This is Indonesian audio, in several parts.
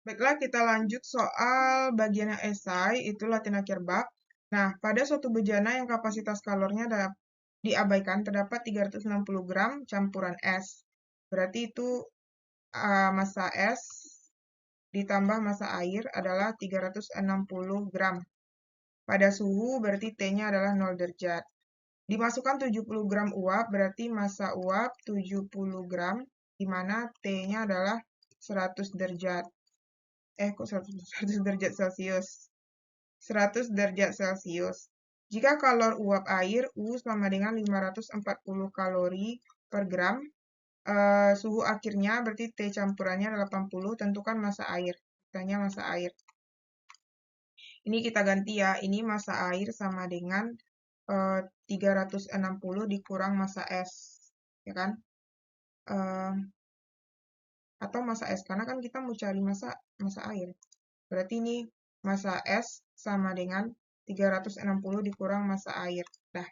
Baiklah, kita lanjut soal bagian yang esai, itu latihan akhir bab. Nah, pada suatu bejana yang kapasitas kalornya diabaikan, terdapat 360 gram campuran es. Berarti itu massa es ditambah massa air adalah 360 gram. Pada suhu berarti T-nya adalah 0 derajat. Dimasukkan 70 gram uap, berarti massa uap 70 gram, di mana T-nya adalah 100 derajat. Kok 100 derajat Celcius? 100 derajat Celcius. Jika kalor uap air U sama dengan 540 kalori per gram, suhu akhirnya berarti T campurannya 80, tentukan massa air. Tanya massa air. Ini kita ganti ya, ini massa air sama dengan 360 dikurang massa es, ya kan? Atau massa es, karena kan kita mau cari massa air. Berarti ini massa es sama dengan 360 dikurang massa air. Nah,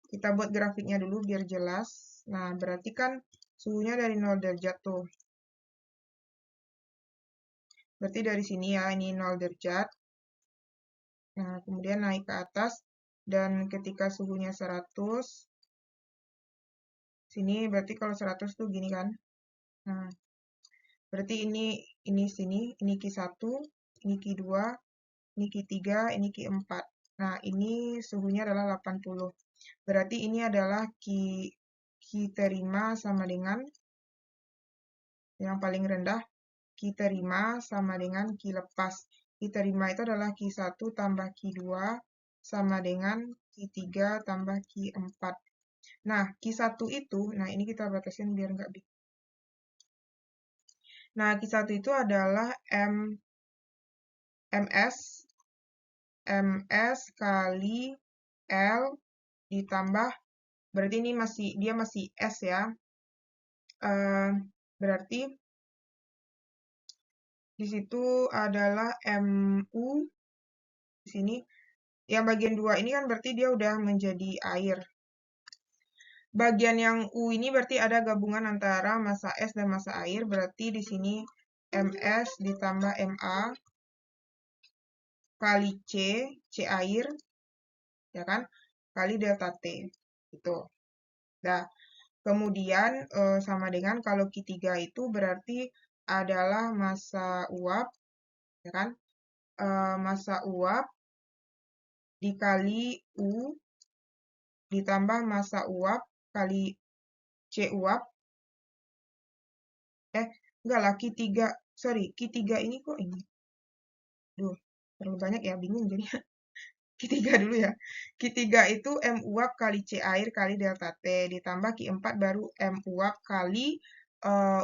kita buat grafiknya dulu biar jelas. Nah, berarti kan suhunya dari 0 derajat tuh. Berarti dari sini ya, ini 0 derajat. Nah, kemudian naik ke atas. Dan ketika suhunya 100, sini berarti kalau 100 tuh gini kan. Nah, berarti ini sini, ini Q1, ini Q2, ini Q3, ini Q4. Nah, ini suhunya adalah 80. Berarti ini adalah Q terima sama dengan yang paling rendah, Q terima sama dengan Q lepas. Q terima itu adalah Q1 tambah Q2 sama dengan Q3 tambah Q4. Nah, Q1 itu, nah ini kita batasin biar nggak bingung. Nah, Q1 itu adalah MS kali L ditambah, berarti ini dia masih S ya. Berarti di situ adalah MU di sini. Yang bagian 2 ini kan berarti dia udah menjadi air. Bagian yang U ini berarti ada gabungan antara massa es dan massa air. Berarti di sini MS ditambah MA kali C air, ya kan? Kali delta T. Gitu. Nah, kemudian sama dengan kalau Q3 itu berarti adalah massa uap, ya kan? Massa uap dikali U ditambah massa uap kali C uap. Enggak lah, Q3 ini kok ini. Duh, terlalu banyak ya, bingung jadi. Q3 dulu ya. Q3 itu M uap kali C air kali delta T, ditambah Q4 baru M uap kali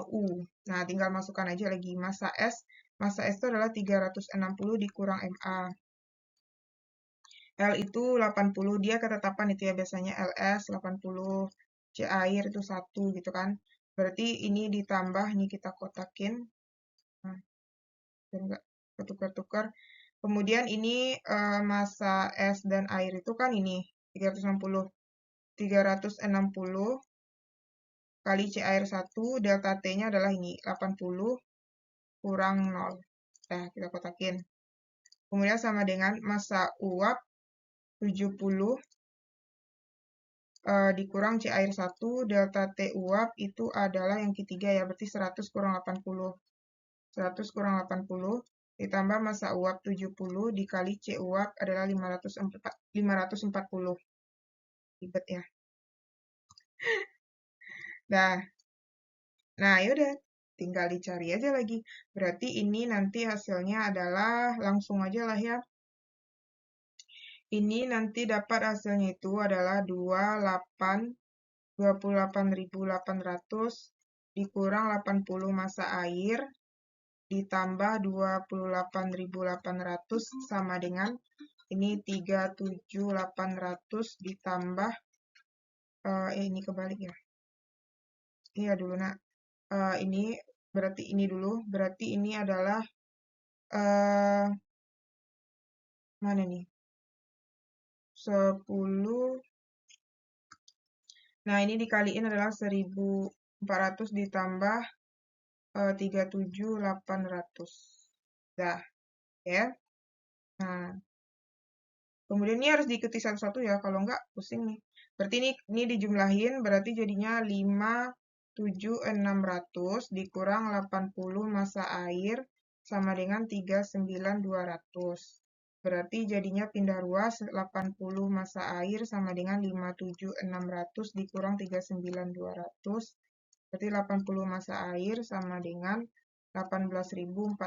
U. Nah, tinggal masukkan aja lagi massa S. Massa S itu adalah 360 dikurang MA. L itu 80, dia ketetapan itu ya biasanya LS 80, C air itu 1 gitu kan. Berarti ini ditambah, ini kita kotakin. Nah, biar nggak ketukar-tukar. Kemudian ini massa es dan air itu kan ini 360. 360 kali C air 1, delta T-nya adalah ini 80 kurang 0. Nah, kita kotakin. Kemudian sama dengan massa uap 70 dikurang C air 1, delta T uap itu adalah yang ketiga ya, berarti 100 kurang 80. 100 kurang 80 ditambah massa uap 70 dikali C uap adalah 540. Ribet ya. Nah yaudah, tinggal dicari aja lagi. Berarti ini nanti hasilnya adalah, langsung aja lah ya. Ini nanti dapat hasilnya itu adalah 28.800 dikurang 80 massa air ditambah 28.800 sama dengan ini 37.800 ditambah ini kebalik ya. Iya dulu nak. Ini berarti ini dulu. Berarti ini adalah mana nih? 10. Nah, ini dikaliin adalah 1.400 ditambah 37.800. Dah, ya. Nah, kemudian ini harus diikuti satu-satu ya, kalau enggak pusing nih. Berarti ini dijumlahin, berarti jadinya 5.7.600 dikurang 80 massa air sama dengan 39.200. Berarti jadinya pindah ruas 80 massa air sama dengan 5.7.600 dikurang 39.200. Berarti 80 massa air sama dengan 18.400.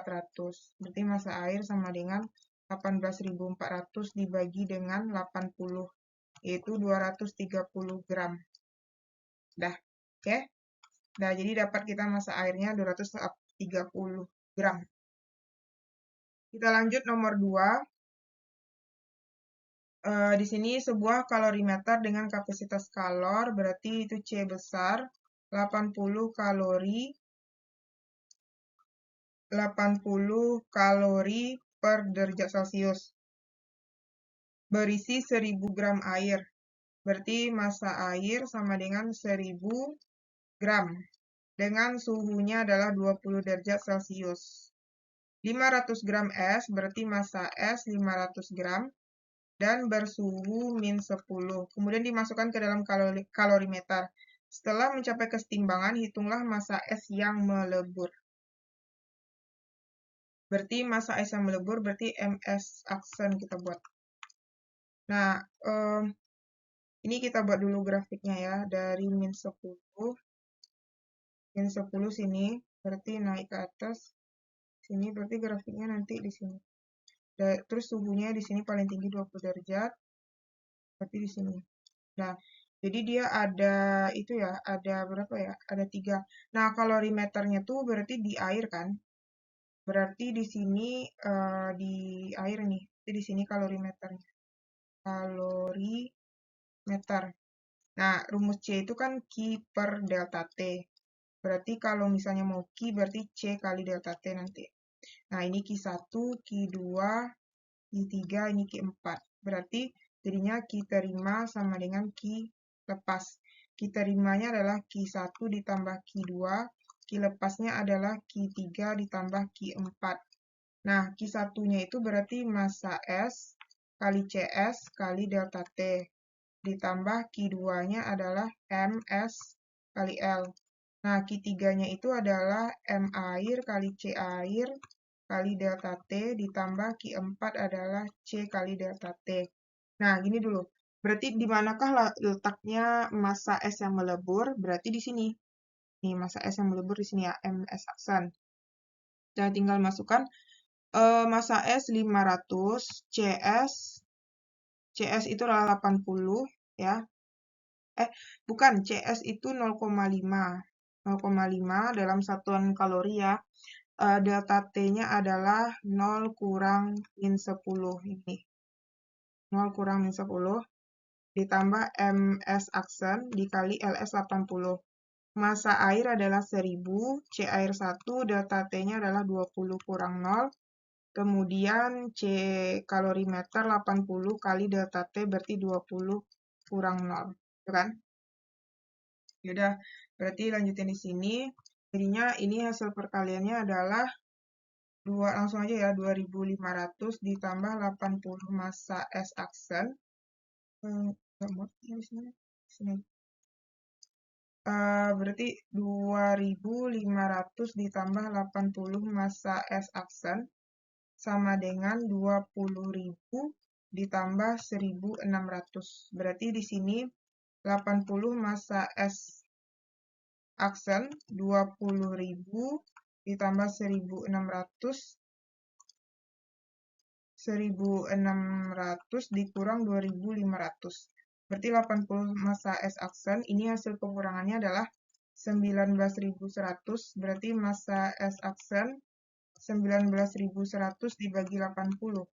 Berarti massa air sama dengan 18.400 dibagi dengan 80, yaitu 230 gram. Dah, oke? Nah, jadi dapat kita massa airnya 230 gram. Kita lanjut nomor 2. Di sini sebuah kalorimeter dengan kapasitas kalor, berarti itu C besar, 80 kalori 80 kalori per derajat Celcius. Berisi 1000 gram air. Berarti massa air sama dengan 1000 gram. Dengan suhunya adalah 20 derajat Celcius. 500 gram es berarti massa es 500 gram. Dan bersuhu min 10. Kemudian dimasukkan ke dalam kalorimeter. Setelah mencapai kesetimbangan, hitunglah massa es yang melebur. Berarti massa es yang melebur berarti MS aksen kita buat. Nah, ini kita buat dulu grafiknya ya. Dari min 10. Min 10 sini, berarti naik ke atas. Sini berarti grafiknya nanti di sini. Terus suhunya di sini paling tinggi 20 derajat. Berarti di sini. Nah, jadi dia ada itu ya, ada berapa ya? Ada 3. Nah, kalorimeternya tuh berarti di air kan? Berarti di sini di air nih. Jadi di sini kalorimeternya. Kalorimeter. Nah, rumus C itu kan Q per delta T. Berarti kalau misalnya mau Q berarti C kali delta T nanti. Nah, ini Q1, Q2, Q3, ini Q4. Berarti jadinya Q terima sama dengan Q lepas. Q terimanya adalah Q1 ditambah Q2. Q lepasnya adalah Q3 ditambah Q4. Nah, Q1-nya itu berarti massa S kali CS kali delta T. Ditambah Q2-nya adalah MS kali L. Nah, Q3-nya itu adalah M air kali C air kali delta T ditambah Q4 adalah C kali delta T. Nah, gini dulu. Berarti di manakah letaknya massa es yang melebur? Berarti di sini. Nih, massa es yang melebur di sini ya, MS aksen. Kita tinggal masukkan massa es 500, CS itu adalah 80 ya. Bukan, CS itu 0,5. 0,5 dalam satuan kalori ya. Delta T-nya adalah 0 kurang min 10 ini. 0 kurang min 10 ditambah MS aksen dikali LS 80. Massa air adalah 1000, C air 1, delta T-nya adalah 20 kurang 0. Kemudian C kalorimeter 80 kali delta T berarti 20 kurang 0. Itu kan? Yaudah, berarti lanjutin di sini. Jadinya ini hasil perkaliannya adalah langsung aja ya, 2500 ditambah 80 massa es aksen. Berarti 2500 ditambah 80 massa es aksen sama dengan 20.000 ditambah 1.600. Berarti di sini 80 massa es aksen 20.000 ditambah 1.600 dikurang 2.500. Berarti 80 massa es aksen ini hasil pengurangannya adalah 19.100. Berarti massa es aksen 19.100 dibagi 80,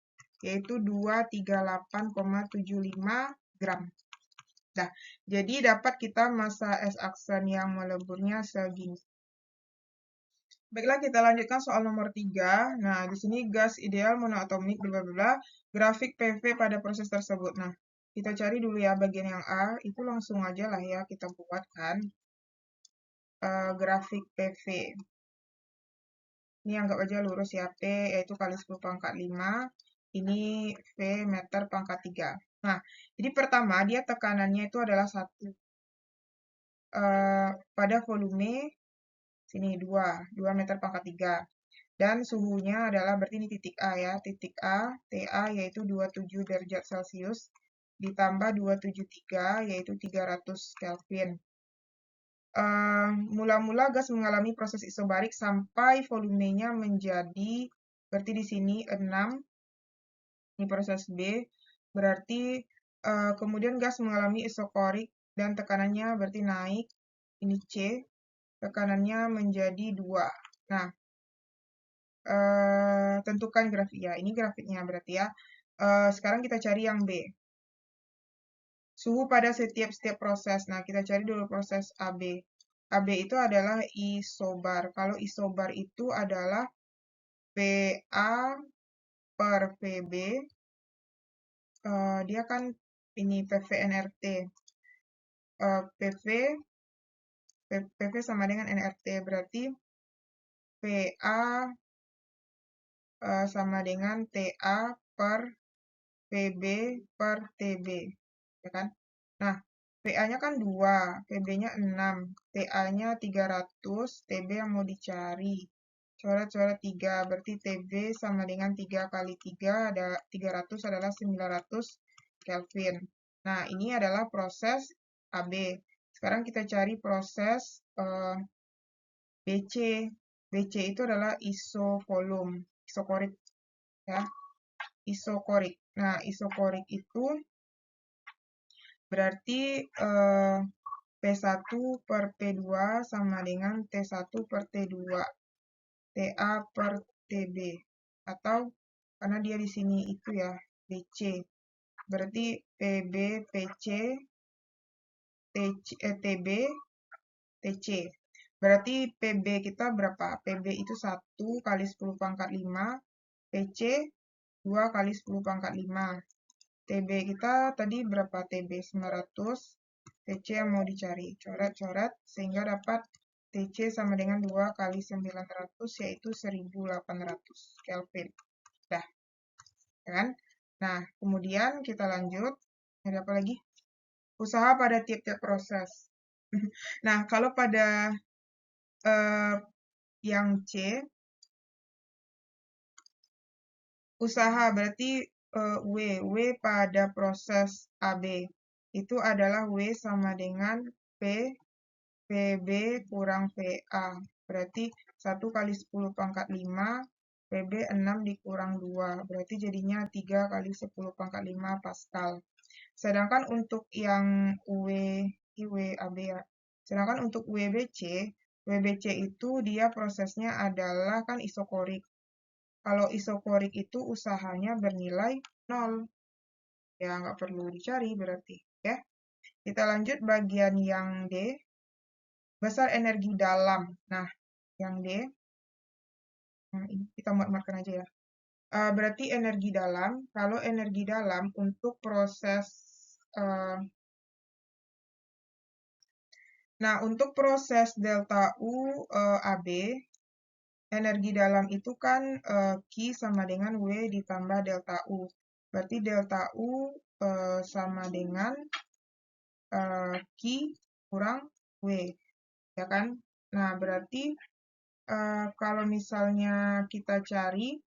yaitu 238,75 gram. Nah, jadi dapat kita massa es aksen yang meleburnya segini. Baiklah, kita lanjutkan soal nomor 3. Nah, di sini gas ideal monoatomik bla bla bla, grafik PV pada proses tersebut. Nah, kita cari dulu ya bagian yang A, itu langsung aja lah ya kita buatkan grafik PV. Ini anggap aja lurus ya, P yaitu kali 10 pangkat 5, ini V meter pangkat 3. Nah, jadi pertama dia tekanannya itu adalah 1. Pada volume, sini 2 meter pangkat 3. Dan suhunya adalah, berarti ini titik A ya, titik A, TA yaitu 27 derajat Celcius, ditambah 273 yaitu 300 Kelvin. Mula-mula gas mengalami proses isobarik sampai volumenya menjadi, berarti di sini 6, ini proses B, berarti kemudian gas mengalami isokorik dan tekanannya berarti naik, ini C, tekanannya menjadi 2. Nah, tentukan grafik ya, ini grafiknya berarti ya. Sekarang kita cari yang B. Suhu pada setiap proses. Nah, kita cari dulu proses AB. AB itu adalah isobar. Kalau isobar itu adalah PA per PB. Dia kan ini PV-NRT. PV sama dengan NRT. Berarti PA sama dengan TA per PB per TB. Ya kan? Nah, PA-nya kan 2, PB-nya 6, TA-nya 300, TB yang mau dicari. Coret-coret 3, berarti TB sama dengan 3 kali 3, ada 300 adalah 900 Kelvin. Nah, ini adalah proses AB. Sekarang kita cari proses BC. BC itu adalah isovolume, isokorik ya. Isokorik. Nah, isokorik itu berarti P1 per P2 sama dengan T1 per T2, TA per TB. Atau karena dia di sini itu ya, BC. Berarti PB, PC, TB, TC. Berarti PB kita berapa? PB itu 1 kali 10 pangkat 5, PC 2 kali 10 pangkat 5. TB kita tadi berapa? TB 900, TC yang mau dicari. Coret-coret sehingga dapat TC sama dengan 2 kali 900 yaitu 1800 Kelvin. Dah, ya kan? Nah, kemudian kita lanjut. Ada apa lagi? Usaha pada tiap-tiap proses. Nah, kalau pada yang C, usaha berarti W pada proses AB itu adalah W sama dengan PB kurang VA. Berarti 1 kali 10 pangkat 5, PB 6 dikurang 2. Berarti jadinya 3 kali 10 pangkat 5 Pascal. Sedangkan untuk yang WAB ya. Sedangkan untuk WBC itu dia prosesnya adalah kan isokorik. Kalau isokorik itu usahanya bernilai 0. Ya, nggak perlu dicari berarti. Ya. Kita lanjut bagian yang D. Besar energi dalam. Nah, yang D. Ini kita markkan aja ya. Berarti energi dalam. Kalau energi dalam untuk proses... Nah, untuk proses delta U AB, energi dalam itu kan Q sama dengan W ditambah delta U. Berarti delta U sama dengan Q kurang W. Ya kan? Nah, berarti kalau misalnya kita cari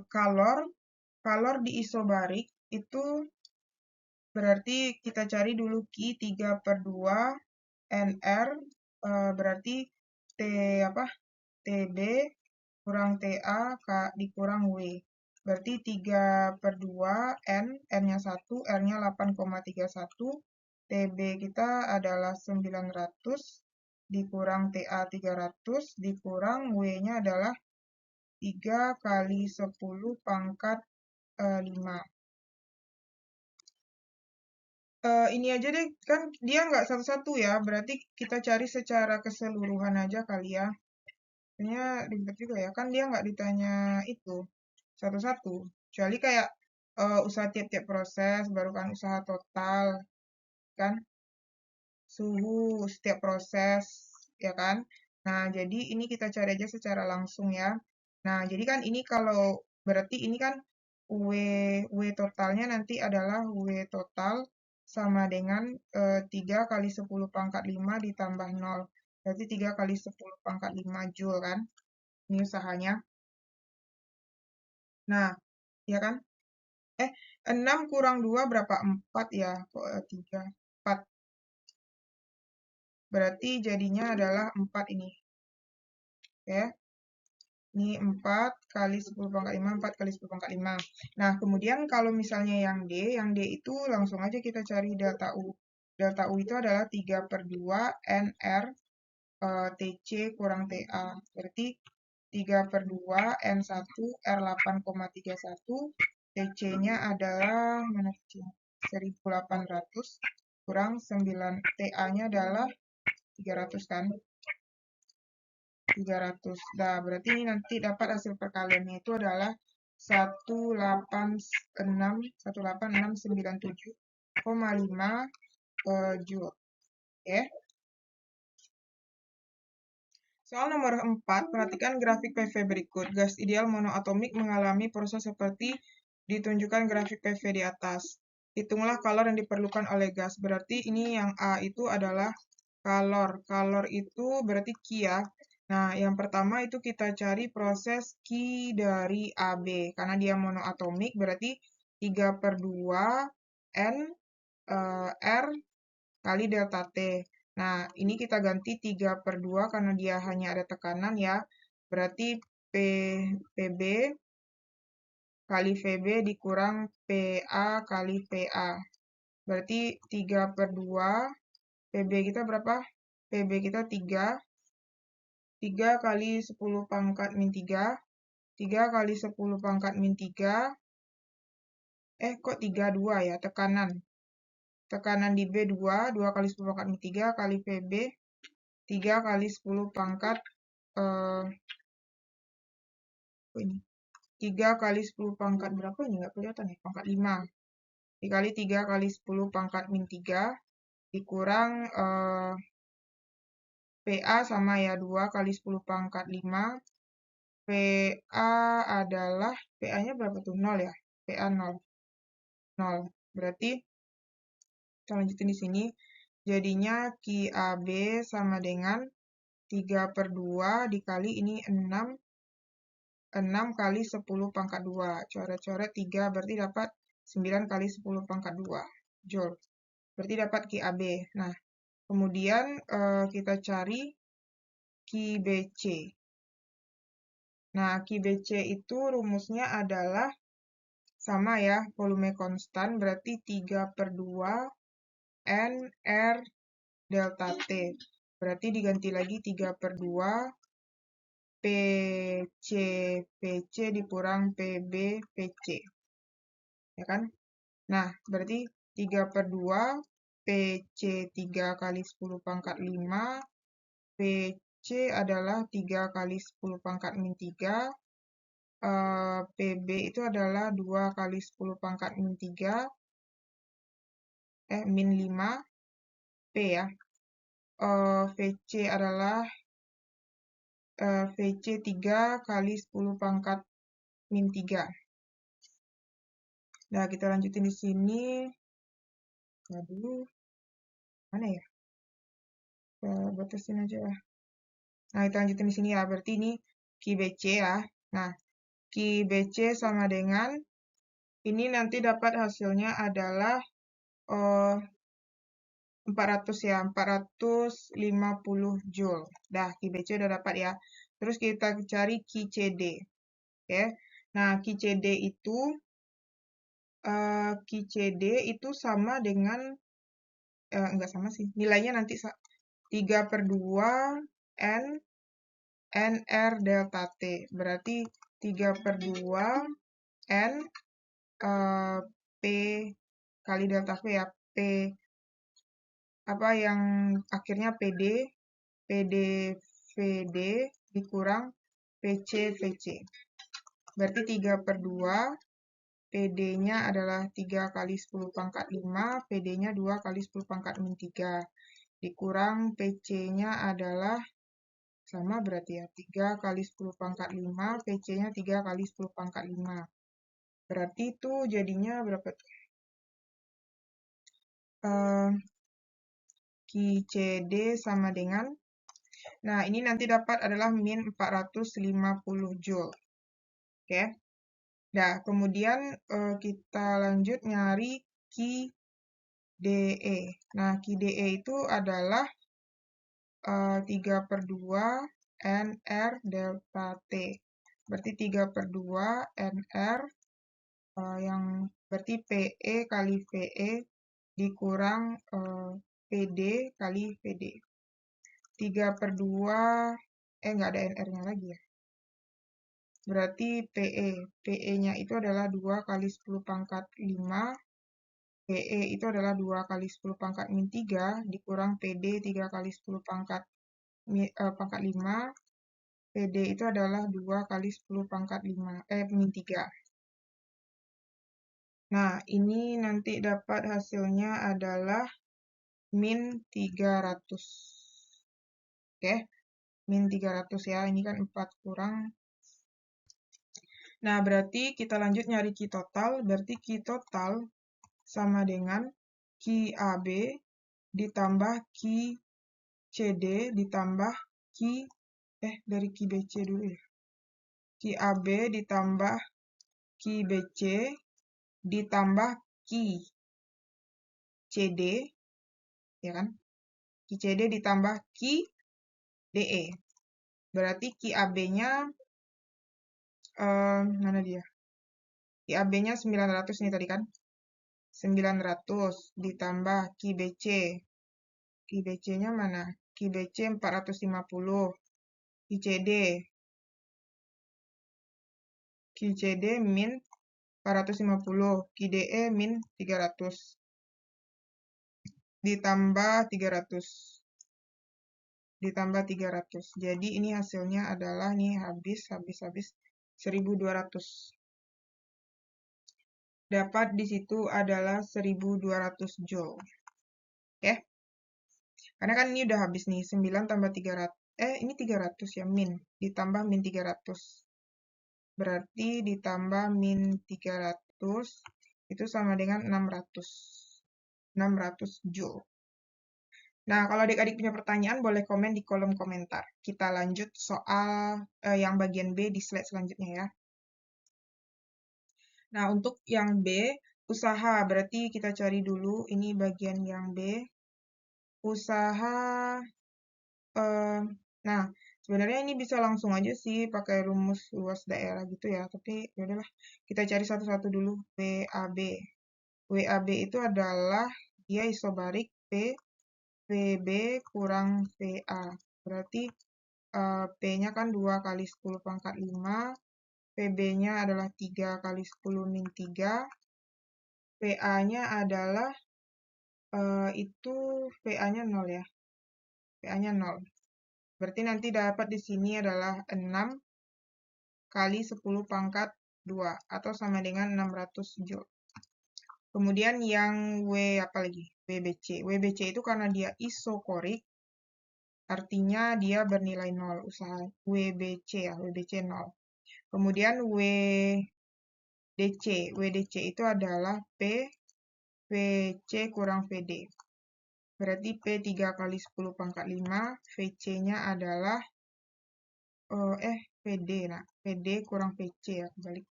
kalor di isobarik itu berarti kita cari dulu Q 3/2 NR berarti TB kurang TA dikurang W. Berarti 3/2 N, N-nya 1, R-nya 8,31. TB kita adalah 900 dikurang TA 300 dikurang W-nya adalah 3 kali 10 pangkat 5. Ini aja deh, kan dia nggak satu-satu ya, berarti kita cari secara keseluruhan aja kali ya. Kayaknya ribet juga ya, kan dia nggak ditanya itu satu-satu. Kecuali kayak usaha tiap-tiap proses, baru kan usaha total, kan? Suhu setiap proses, ya kan? Nah, jadi ini kita cari aja secara langsung ya. Nah, jadi kan ini kalau berarti ini kan W totalnya nanti adalah W total sama dengan 3 kali 10 pangkat 5 ditambah 0. Berarti 3 kali 10 pangkat 5 Joule kan. Ini usahanya. Nah, ya kan? 6 kurang 2 berapa? 4 ya. Kok 3? 4. Berarti jadinya adalah 4 ini. Ya. Ini 4 kali 10 pangkat 5, 4 kali 10 pangkat 5. Nah, kemudian kalau misalnya yang D itu langsung aja kita cari delta U. Delta U itu adalah 3 per 2 NR TC kurang TA. Berarti 3 per 2 N1 R8,31. TC-nya adalah, mana TC? 1800 kurang 9. TA-nya adalah 300 kan? 300. Nah, berarti ini nanti dapat hasil perkaliannya itu adalah 18697,5 Joule. Oke. Soal nomor 4, perhatikan grafik PV berikut. Gas ideal monoatomik mengalami proses seperti ditunjukkan grafik PV di atas. Hitunglah kalor yang diperlukan oleh gas. Berarti ini yang A itu adalah kalor. Kalor itu berarti Q ya. Nah, yang pertama itu kita cari proses Q dari AB. Karena dia monoatomik, berarti 3 per 2 N R kali delta T. Nah, ini kita ganti 3 per 2 karena dia hanya ada tekanan ya. Berarti PB kali VB dikurang PA kali PA. Berarti 3 per 2, PB kita berapa? PB kita 3. 3 kali 10 pangkat min 3. 3 kali 10 pangkat min 3. Kok 3, 2 ya, tekanan. Tekanan di B 2, 2 kali 10 pangkat min 3 kali VB 3 kali 10 pangkat ini 3 kali 10 pangkat berapa ini? Nggak kelihatan ya, pangkat 5. Dikali 3 kali 10 pangkat min 3 dikurang PA sama ya 2 kali 10 pangkat 5. PA adalah, PA-nya berapa tuh? 0 ya? PA 0. 0. Berarti kita lanjutin di sini. Jadinya QAB sama dengan 3 per 2 dikali ini 6. 6 kali 10 pangkat 2. Coret-coret 3 berarti dapat 9 kali 10 pangkat 2 Joule. Berarti dapat QAB. Nah, kemudian kita cari QBC. Nah, QBC itu rumusnya adalah sama ya, volume konstan berarti 3 per 2 N R delta T. Berarti diganti lagi 3 per 2 PC dikurang PB PC. Ya kan? Nah, berarti 3 per 2 PC 3 kali 10 pangkat 5. PC adalah 3 kali 10 pangkat min 3. PB itu adalah 2 kali 10 pangkat min 3. Min 5. P ya. VC adalah VC 3 kali 10 pangkat min 3. Nah, kita lanjutin di sini. Aduh, mana ya? Batasin aja lah. Nah, kita lanjutin di sini ya. Berarti ini QBC ya. Nah, QBC sama dengan ini nanti dapat hasilnya adalah 400 ya, 450 Joule. Dah, QBC udah dapat ya. Terus kita cari QCD. Oke. Nah, QCD itu sama dengan enggak sama sih. Nilainya nanti 3 per 2 N NR delta T. Berarti 3 per 2 N P kali delta V ya. P apa yang akhirnya PD VD dikurang PC VC. Berarti 3 per 2 PD-nya adalah 3 kali 10 pangkat 5, PD-nya 2 kali 10 pangkat min 3. Dikurang PC-nya adalah Sama berarti ya, 3 kali 10 pangkat 5, PC-nya 3 kali 10 pangkat 5. Berarti itu jadinya berapa tuh? QCD sama dengan, nah ini nanti dapat adalah min 450 Joule. Oke. Nah, kemudian kita lanjut nyari QDE. Nah, QDE itu adalah 3/2 NR delta T. Berarti 3/2 NR yang berarti PE kali VE dikurang PD kali VD. 3/2, nggak ada NR-nya lagi ya. Berarti PE. PE-nya itu adalah 2 kali 10 pangkat 5. PE itu adalah 2 kali 10 pangkat min 3 dikurang PD 3 kali 10 pangkat 5. PD itu adalah 2 kali 10 pangkat 5, min 3. Nah, ini nanti dapat hasilnya adalah min 300. Oke, min 300 ya. Ini kan 4 kurang. Nah, berarti kita lanjut nyari Q total. Berarti Q total sama dengan QAB ditambah QCD ditambah dari QBC dulu ya. QAB ditambah QBC ditambah QCD, ya kan? QCD ditambah QDE. Berarti QAB-nya, mana dia? QAB-nya 900 nih tadi kan? 900 ditambah QBC. QBC-nya mana? QBC 450. QCD min 450. QDE min 300. Ditambah 300. Ditambah 300. Jadi ini hasilnya adalah nih habis 1200. Dapat di situ adalah 1200 Joule. Oke. Karena kan ini udah habis nih, 9 tambah 300. Ini 300 ya, min. Ditambah min 300. Berarti ditambah min 300, itu sama dengan 600. 600 Joule. Nah, kalau adik-adik punya pertanyaan, boleh komen di kolom komentar. Kita lanjut soal yang bagian B di slide selanjutnya ya. Nah, untuk yang B, usaha. Berarti kita cari dulu, ini bagian yang B. Usaha, nah, sebenarnya ini bisa langsung aja sih pakai rumus luas daerah gitu ya. Tapi yaudahlah, kita cari satu-satu dulu. WAB. WAB itu adalah dia isobarik VB kurang VA. Berarti P-nya kan 2 kali 10 pangkat 5. PB-nya adalah 3 kali 10 min 3. PA-nya adalah itu PA-nya 0 ya. PA-nya 0. Berarti nanti dapat di sini adalah 6 kali 10 pangkat 2 atau sama dengan 600 Joule. Kemudian yang apa lagi? WBC. WBC itu karena dia isokorik, artinya dia bernilai 0. Usaha WBC ya, WBC 0. Kemudian WDC. WDC itu adalah VC kurang VD. Berarti P 3 kali 10 pangkat 5, VC-nya adalah VD. Nah, VD kurang VC ya, kebalik.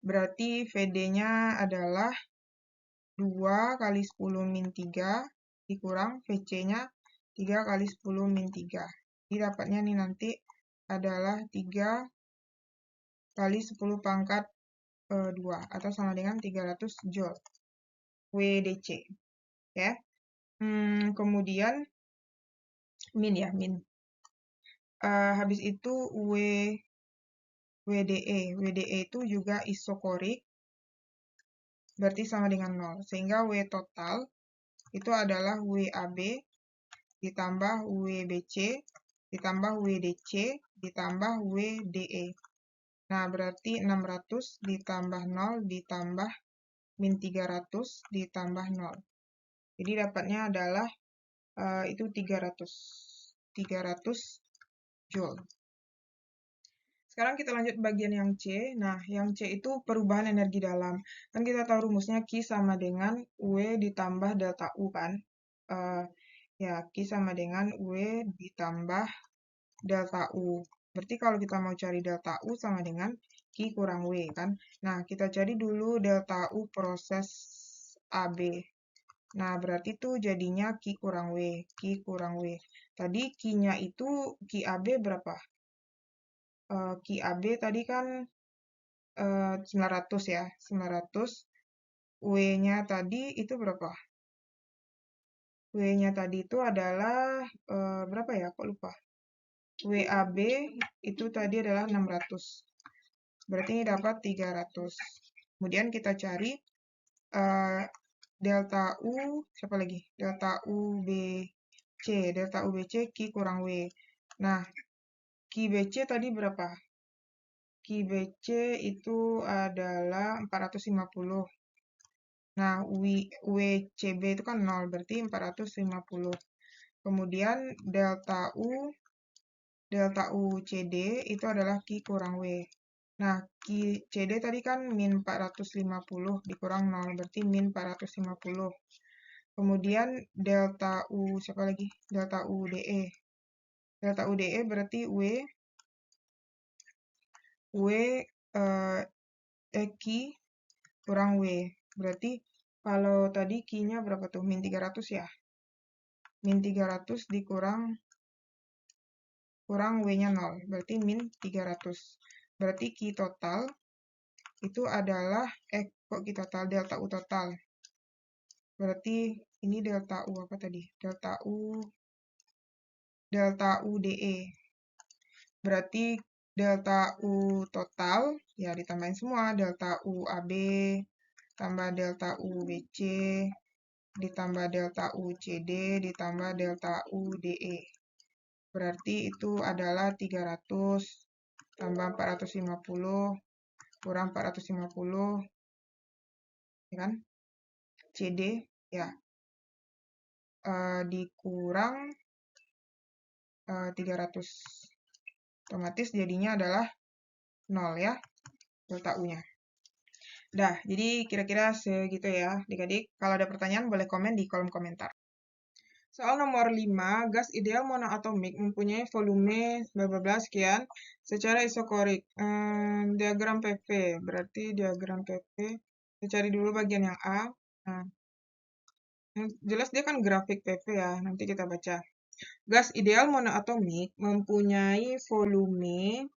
Berarti VD-nya adalah 2 kali 10 min 3 dikurang VC-nya 3 kali 10 min 3. Jadi dapatnya nih nanti adalah 3 kali 10 pangkat 2 atau sama dengan 300 Joule. WDC. Ya. Kemudian min ya, min. Habis itu WDE. WDE itu juga isokorik, berarti sama dengan 0. Sehingga W total itu adalah WAB ditambah WBC ditambah WDC ditambah WDE. Nah, berarti 600 ditambah 0 ditambah min 300 ditambah 0. Jadi dapatnya adalah itu 300. 300 Joule. Sekarang kita lanjut bagian yang C. Nah, yang C itu perubahan energi dalam. Kan kita tahu rumusnya Q sama dengan W ditambah delta U kan. Ya, Q sama dengan W ditambah delta U. Berarti kalau kita mau cari delta U sama dengan Q kurang W kan. Nah, kita cari dulu delta U proses AB. Nah, berarti tuh jadinya Q kurang W. Q kurang W. Tadi Q-nya itu Q AB berapa? Q AB tadi kan 900 ya. 900. W-nya tadi itu berapa? W-nya tadi itu adalah berapa ya? Kok lupa? WAB itu tadi adalah 600. Berarti ini dapat 300. Kemudian kita cari delta U, siapa lagi? Delta UBC. Delta UBC Q kurang W. Nah, QBC tadi berapa? QBC itu adalah 450. Nah, WCB itu kan 0, berarti 450. Kemudian delta UCD itu adalah Q kurang W. Nah, QCD tadi kan min 450 dikurang 0, berarti min 450. Kemudian delta U, siapa lagi? Delta UDE. Delta UDE berarti Q kurang W. Berarti kalau tadi Q-nya berapa tuh? Min 300 ya? Min 300 dikurang W-nya 0. Berarti min 300. Berarti Q total itu adalah, kok Q total? Delta U total. Berarti ini delta U apa tadi? Delta UDE. Berarti delta U total, ya ditambahin semua. Delta UAB, tambah delta UBC, ditambah delta UCD, ditambah delta UDE. Berarti itu adalah 300 tambah 450 kurang 450, ya kan? CD, ya. Dikurang 300. Otomatis jadinya adalah 0 ya, delta U-nya. Dah, jadi kira-kira segitu ya, adik-adik. Kalau ada pertanyaan boleh komen di kolom komentar. Soal nomor 5, gas ideal monoatomik mempunyai volume bla bla bla sekian secara isokorik. Diagram PP, berarti diagram PP. Kita cari dulu bagian yang A. Nah, yang jelas dia kan grafik PP ya, nanti kita baca. Gas ideal monoatomik mempunyai volume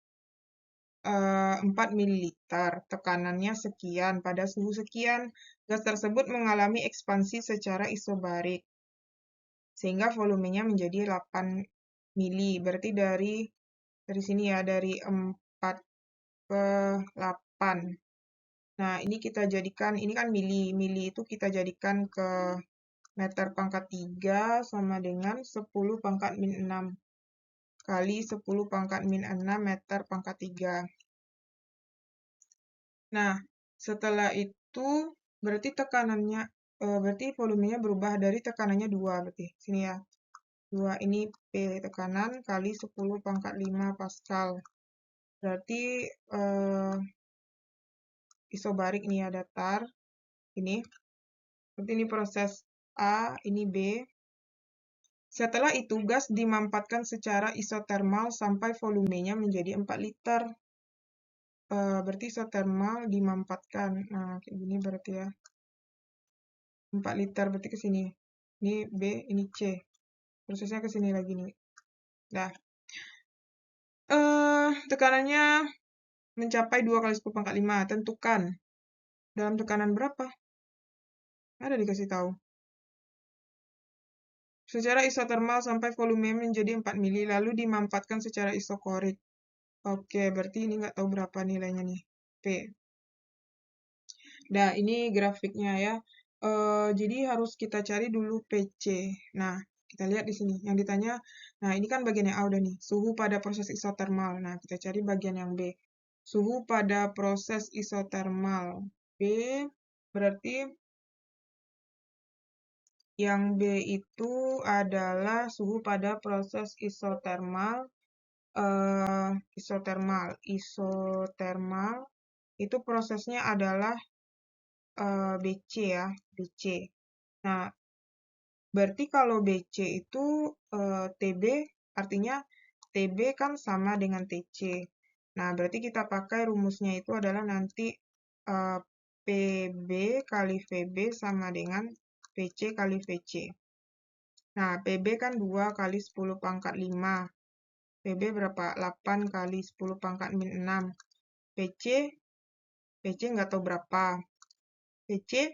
4 ml, tekanannya sekian, pada suhu sekian. Gas tersebut mengalami ekspansi secara isobarik, sehingga volumenya menjadi 8 mili. Berarti dari sini ya, dari 4 ke 8. Nah, ini kita jadikan, ini kan mili. Mili itu kita jadikan ke meter pangkat 3 sama dengan 10 pangkat min 6 kali 10 pangkat min 6 meter pangkat 3. Nah, setelah itu berarti tekanannya, berarti volumenya berubah dari tekanannya 2, berarti sini ya. 2 ini P tekanan kali 10 pangkat 5 Pascal. Berarti isobarik ini ya, datar. Ini. Berarti ini proses A, ini B. Setelah itu gas dimampatkan secara isotermal sampai volumenya menjadi 4 liter. Berarti isotermal dimampatkan. Nah, kayak gini berarti ya. 4 liter berarti ke sini. Ini B, ini C. Prosesnya ke sini lagi nih. Nah, tekanannya mencapai 2 kali 10 pangkat 5. Tentukan dalam tekanan berapa? Ada dikasih tahu. Secara isotermal sampai volume menjadi 4 mili, lalu dimampatkan secara isokorik. Oke, berarti ini nggak tahu berapa nilainya nih. P. Nah, ini grafiknya ya. Jadi harus kita cari dulu PC. Nah, kita lihat di sini. Yang ditanya, nah ini kan bagian yang A udah nih. Suhu pada proses isotermal. Nah, kita cari bagian yang B. Suhu pada proses isotermal. B berarti Yang B itu adalah suhu pada proses isotermal. Isotermal itu prosesnya adalah BC ya, BC. Nah, berarti kalau BC itu TB, artinya TB kan sama dengan TC. Nah, berarti kita pakai rumusnya itu adalah nanti PB kali VB sama dengan PC kali VC. Nah, PB kan 2 kali 10 pangkat 5. PB berapa? 8 kali 10 pangkat min 6. PC nggak tahu berapa. PC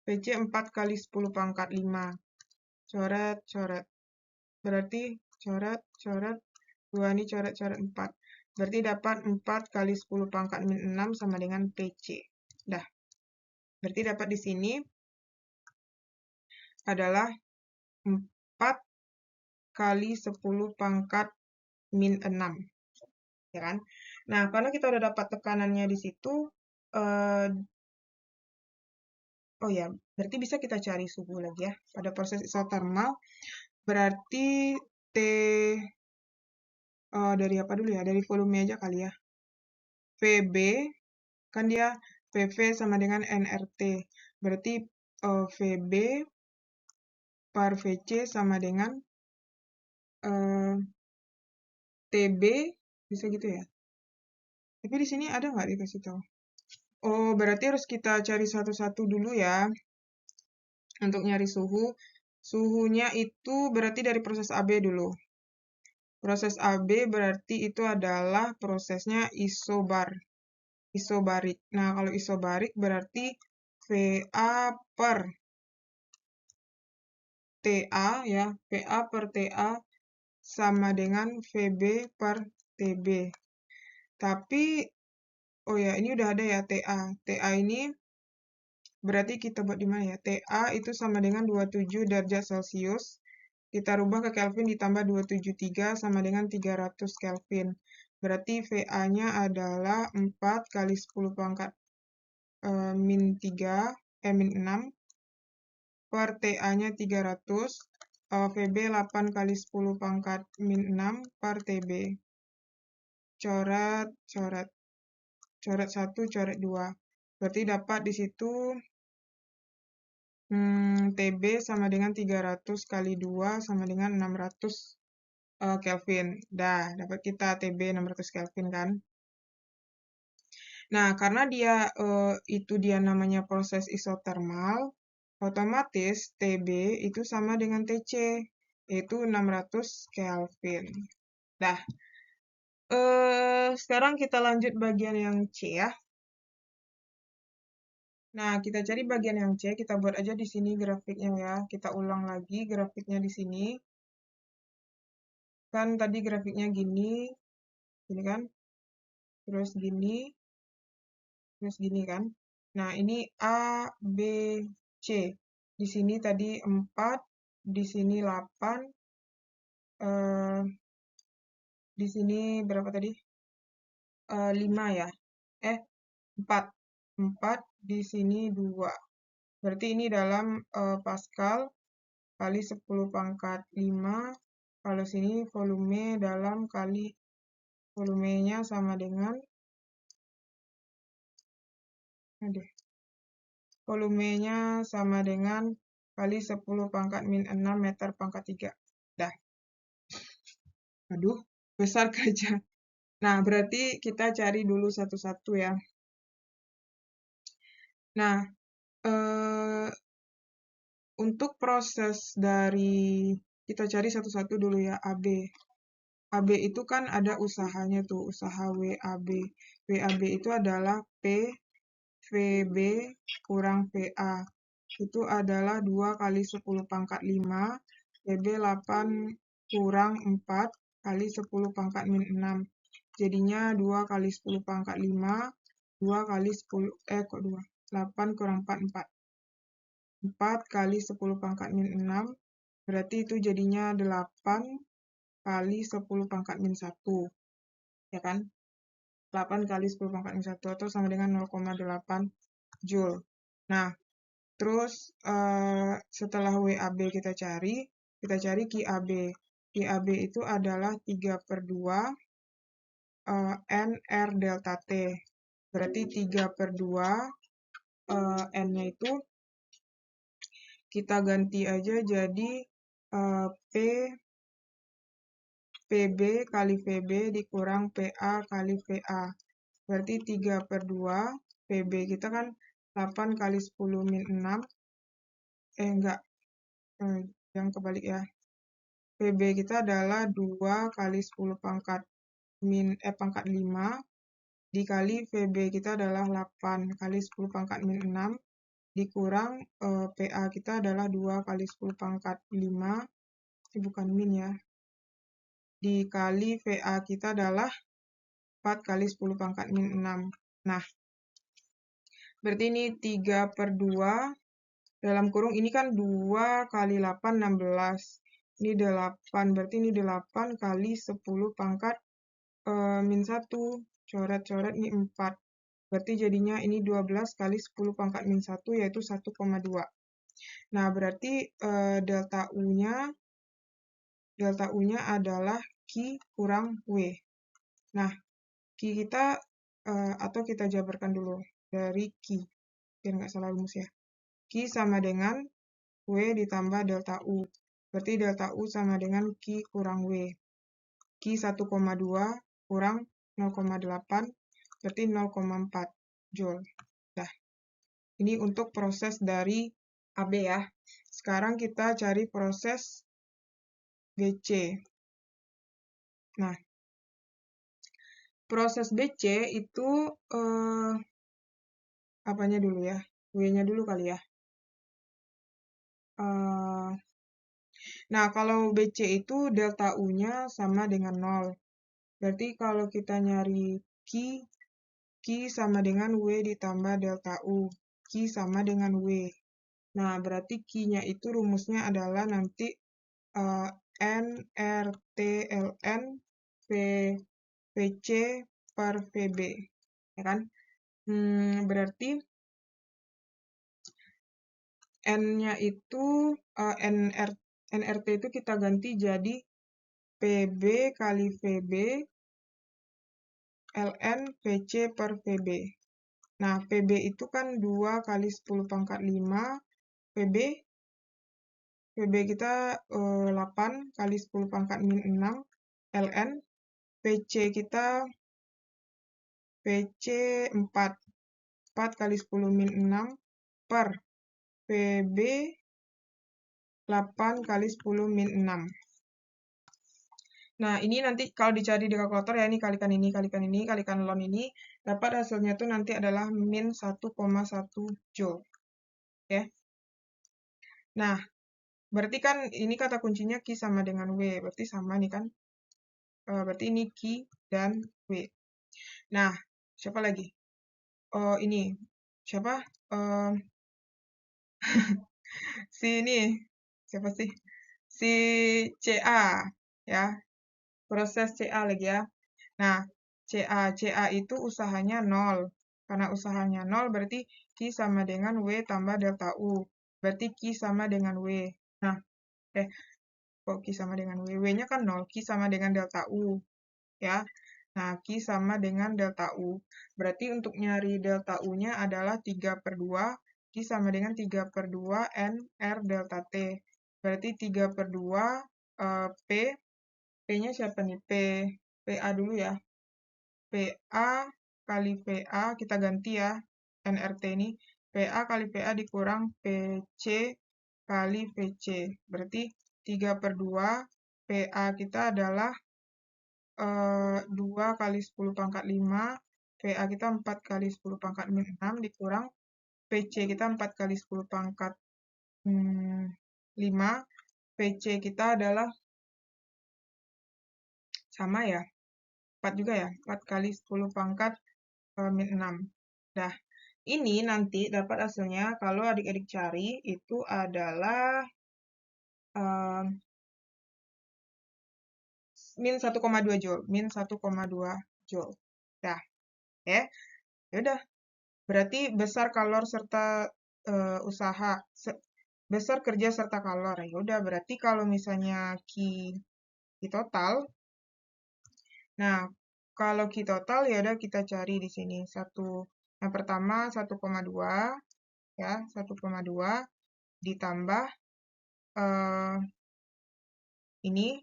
4 kali 10 pangkat 5. Coret, coret. Berarti coret, coret. 2 ini coret, coret 4. Berarti dapat 4 kali 10 pangkat min 6 sama dengan PC. Dah. Berarti dapat di sini adalah 4 kali 10 pangkat min 6. Ya kan? Nah, karena kita udah dapat tekanannya di situ, oh ya, berarti bisa kita cari suhu lagi ya. Pada proses isotermal, berarti T, dari apa dulu ya? Dari volume aja kali ya. VB, kan dia PV sama dengan nRT. Berarti VB per VC sama dengan TB, bisa gitu ya. Tapi di sini ada nggak dikasih tahu? Oh, berarti harus kita cari satu-satu dulu ya. Untuk nyari suhu. Suhunya itu berarti dari proses AB dulu. Proses AB berarti itu adalah prosesnya isobarik. Nah, kalau isobarik berarti VA per TA ya, VA per TA sama dengan VB per TB. Tapi, oh ya, ini udah ada ya TA. TA ini berarti kita buat di mana ya? TA itu sama dengan 27 derajat Celcius. Kita rubah ke Kelvin ditambah 273 sama dengan 300 Kelvin. Berarti VA-nya adalah 4 kali 10 pangkat min 6 per TA-nya 300, VB 8 kali 10 pangkat min 6 per TB. Coret, coret. Coret 1, coret 2. Berarti dapat di situ TB sama dengan 300 kali 2 sama dengan 600 Kelvin. Dah, dapat kita TB 600 Kelvin kan. Nah, karena dia namanya proses isotermal, otomatis TB itu sama dengan TC, yaitu 600 Kelvin. Dah, sekarang kita lanjut bagian yang C ya. Nah, kita cari bagian yang C, kita buat aja di sini grafiknya ya. Kita ulang lagi grafiknya di sini. Kan tadi grafiknya gini kan? Terus gini kan? Nah, ini A, B, C. Di sini tadi 4, di sini 8, di sini berapa tadi? 5 ya? 4. 4, di sini 2. Berarti ini dalam Pascal kali 10 pangkat 5. Kalau sini volume dalam kali volumenya sama dengan volumenya sama dengan kali 10 pangkat min 6 meter pangkat 3. Dah. Aduh, besar aja. Nah, berarti kita cari dulu satu-satu ya. Nah, untuk proses dari, kita cari satu-satu dulu ya, AB. AB itu kan ada usahanya tuh, usaha WAB. WAB itu adalah P VB kurang VA. Itu adalah 2 kali 10 pangkat 5, VB 8 kurang 4 kali 10 pangkat min 6. Jadinya 2 kali 10 pangkat 5, 2 kali 10, kok 2? 8 kurang 4, 4. 4 kali 10 pangkat min 6, berarti itu jadinya 8 kali 10 pangkat min 1. Ya kan? 8 kali 10 pangkat min 1 atau sama dengan 0,8 Joule. Nah, Terus setelah WAB kita cari QAB. QAB itu adalah 3/2 NR delta T. Berarti 3/2 N-nya itu kita ganti aja jadi PB kali VB dikurang PA kali VA. Berarti 3/2 PB kita kan 8 kali 10 min 6. Enggak. Yang kebalik ya. PB kita adalah 2 kali 10 pangkat 5 dikali VB kita adalah 8 kali 10 pangkat min 6 dikurang PA kita adalah 2 kali 10 pangkat 5, ini bukan min ya, dikali VA kita adalah 4 kali 10 pangkat min 6. Nah, berarti ini 3/2 dalam kurung ini kan 2 kali 8, 16. Ini 8, berarti ini 8 kali 10 pangkat min 1. Coret-coret ini 4. Berarti jadinya ini 12 kali 10 pangkat min 1, yaitu 1,2. Nah, berarti delta U-nya adalah Q kurang W. Nah, Q kita, atau kita jabarkan dulu dari Q, biar nggak salah rumus ya. Q sama dengan W ditambah delta U. Berarti delta U sama dengan Q kurang W. Q 1,2 kurang 0,8, berarti 0,4 Joule. Nah, ini untuk proses dari AB ya. Sekarang kita cari proses BC. Nah, proses BC itu apanya dulu ya? W-nya dulu kali ya. Nah, kalau BC itu delta U-nya sama dengan 0. Berarti kalau kita nyari Q sama dengan W ditambah delta U. Q sama dengan W. Nah, berarti Q-nya itu rumusnya adalah nanti NRTLN VC per VB. Ya kan? Berarti N-nya itu NRT itu kita ganti jadi PB kali VB ln VC per VB. Nah, PB itu kan 2 kali 10 pangkat 5. PB kita 8 kali 10 pangkat min 6. ln VC kita VC 4. 4 kali 10 min 6 per PB 8 kali 10 min 6. Nah, ini nanti kalau dicari di kalkulator ya, ini kalikan ini, kalikan ln ini, dapat hasilnya itu nanti adalah min 1,1 Joule. Oke. Nah, berarti kan ini kata kuncinya Q sama dengan W, berarti sama nih kan. Berarti ini Q dan W. Nah, siapa lagi? Ini, siapa? Si ini, siapa sih? Si CA, ya. Proses CA lagi ya. Nah, CA itu usahanya 0. Karena usahanya 0 berarti Q sama dengan W tambah delta U. Berarti Q sama dengan W. Nah, kok Q sama dengan W? W-nya kan 0. Q sama dengan delta U. Ya. Nah, Q sama dengan delta U. Berarti untuk nyari delta U-nya adalah 3/2. Q sama dengan 3/2 NR delta T. Berarti 3/2 P. P-nya siapa nih? PA dulu ya. PA kali PA, kita ganti ya, NRT ini. PA kali PA dikurang PC kali VC. Berarti 3/2 PA kita adalah 2 kali 10 pangkat 5. PA kita 4 kali 10 pangkat min 6 dikurang PC kita 4 kali 10 pangkat 5. PC kita adalah sama ya, 4 juga ya, 4 kali 10 pangkat min 6. Nah, ini nanti dapat hasilnya kalau adik-adik cari itu adalah min 1,2 Joule. Min 1,2 Joule. Nah, ya udah. Berarti besar kalor serta usaha besar kerja serta kalor. Ya udah, berarti kalau misalnya Q total. Nah, kalau Q total ya udah kita cari di sini. Yang pertama 1,2 ya, 1,2 ditambah ini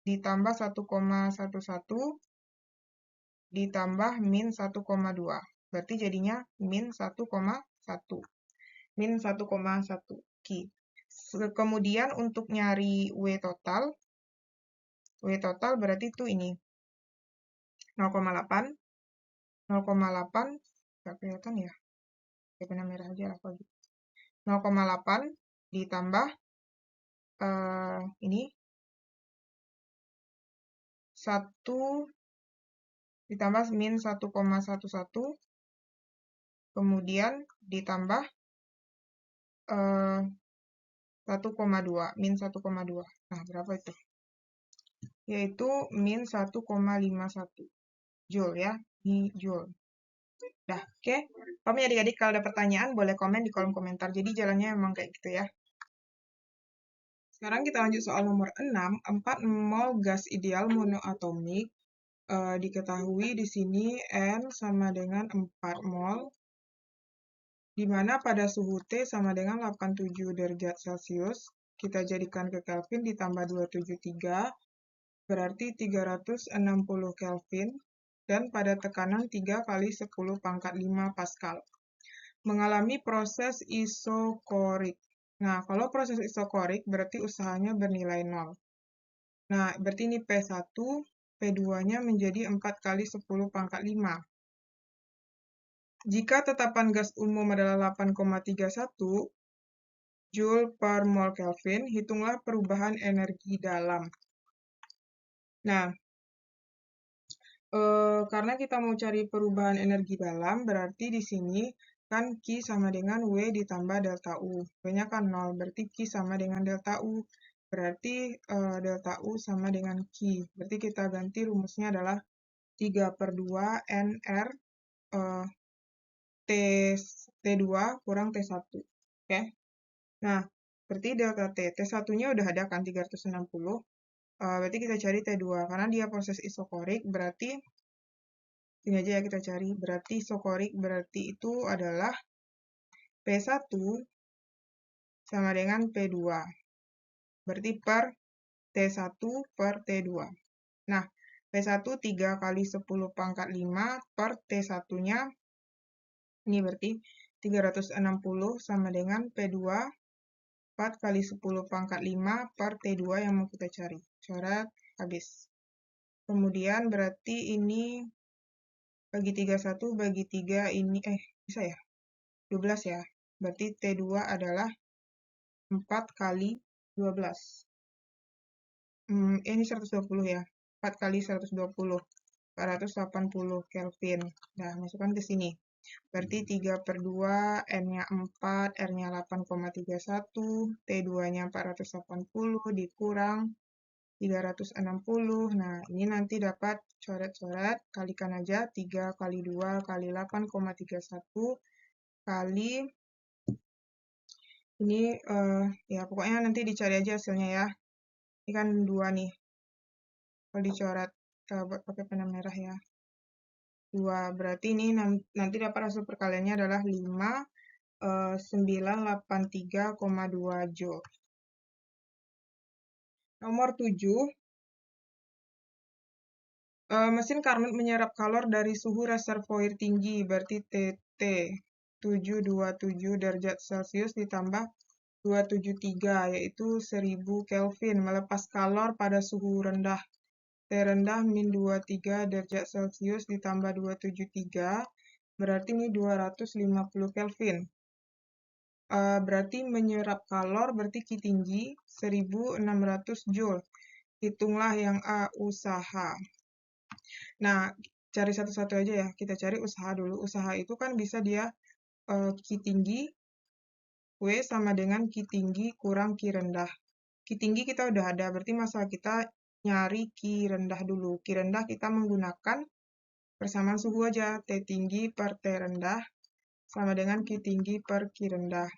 ditambah 1,11 ditambah min 1,2. Berarti jadinya min 1,1. Min 1,1 Q. Kemudian untuk nyari W total berarti itu ini 0,8. 0,8 nggak kelihatan ya, kayak benang merah aja lah kalau gitu. 0,8 ditambah ini 1 ditambah min 1,11, kemudian ditambah 1,2, min 1,2. Nah, berapa itu? Yaitu min 1,51 Joule ya, di Joule. Dah, oke. Kamu adik-adik kalau ada pertanyaan boleh komen di kolom komentar. Jadi jalannya memang kayak gitu ya. Sekarang kita lanjut soal nomor 6. 4 mol gas ideal monoatomik. Diketahui di sini N sama dengan 4 mol, di mana pada suhu T sama dengan 87 derajat Celcius. Kita jadikan ke Kelvin ditambah 273, berarti 360 Kelvin. Dan pada tekanan 3 kali 10 pangkat 5 Pascal. Mengalami proses isokorik. Nah, kalau proses isokorik berarti usahanya bernilai 0. Nah, berarti ini P1, P2-nya menjadi 4 kali 10 pangkat 5. Jika tetapan gas umum adalah 8,31 Joule per mol Kelvin, hitunglah perubahan energi dalam. Nah, karena kita mau cari perubahan energi dalam, berarti di sini kan Q sama dengan W ditambah delta U. W-nya kan 0, berarti Q sama dengan delta U. Berarti delta U sama dengan Q. Berarti kita ganti rumusnya adalah 3/2 NR T2 kurang T1. Oke? Nah, berarti delta T. T1-nya udah ada kan 360. Berarti kita cari T2. Karena dia proses isokorik, berarti ini aja ya kita cari. Berarti isokorik berarti itu adalah P1 sama dengan P2. Berarti per T1 per T2. Nah, P1 3 kali 10 pangkat 5 per T1-nya. Ini berarti 360 sama dengan P2 4 kali 10 pangkat 5 per T2 yang mau kita cari. Coret, habis. Kemudian berarti ini bagi 31, bagi 3 ini, bisa ya? 12 ya. Berarti T2 adalah 4 kali 12. Ini 120 ya. 4 kali 120. 480 Kelvin. Nah, masukkan ke sini. Berarti 3/2, N-nya 4, R-nya 8,31, T2-nya 480 dikurang 360. Nah, ini nanti dapat coret-coret, kalikan aja 3 kali 2 kali 8,31 kali ini ya pokoknya nanti dicari aja hasilnya ya. Ini kan 2 nih. Kalau dicoret pakai pena merah ya. 2 berarti ini nanti dapat hasil perkaliannya adalah 983,2 Joule. Nomor 7. Mesin Carnot menyerap kalor dari suhu reservoir tinggi, berarti TT 727 derajat Celcius ditambah 273, yaitu 1000 Kelvin, melepas kalor pada suhu rendah. T rendah min 23 derajat Celcius ditambah 273, berarti ini 250 Kelvin. Berarti menyerap kalor, berarti Q tinggi 1600 Joule. Hitunglah yang A, usaha. Nah, cari satu-satu aja ya. Kita cari usaha dulu. Usaha itu kan bisa dia Q tinggi, W sama dengan Q tinggi kurang Q rendah. Q tinggi kita udah ada, berarti masalah kita nyari Q rendah dulu. Q rendah kita menggunakan persamaan suhu aja, T tinggi per T rendah sama dengan Q tinggi per Q rendah.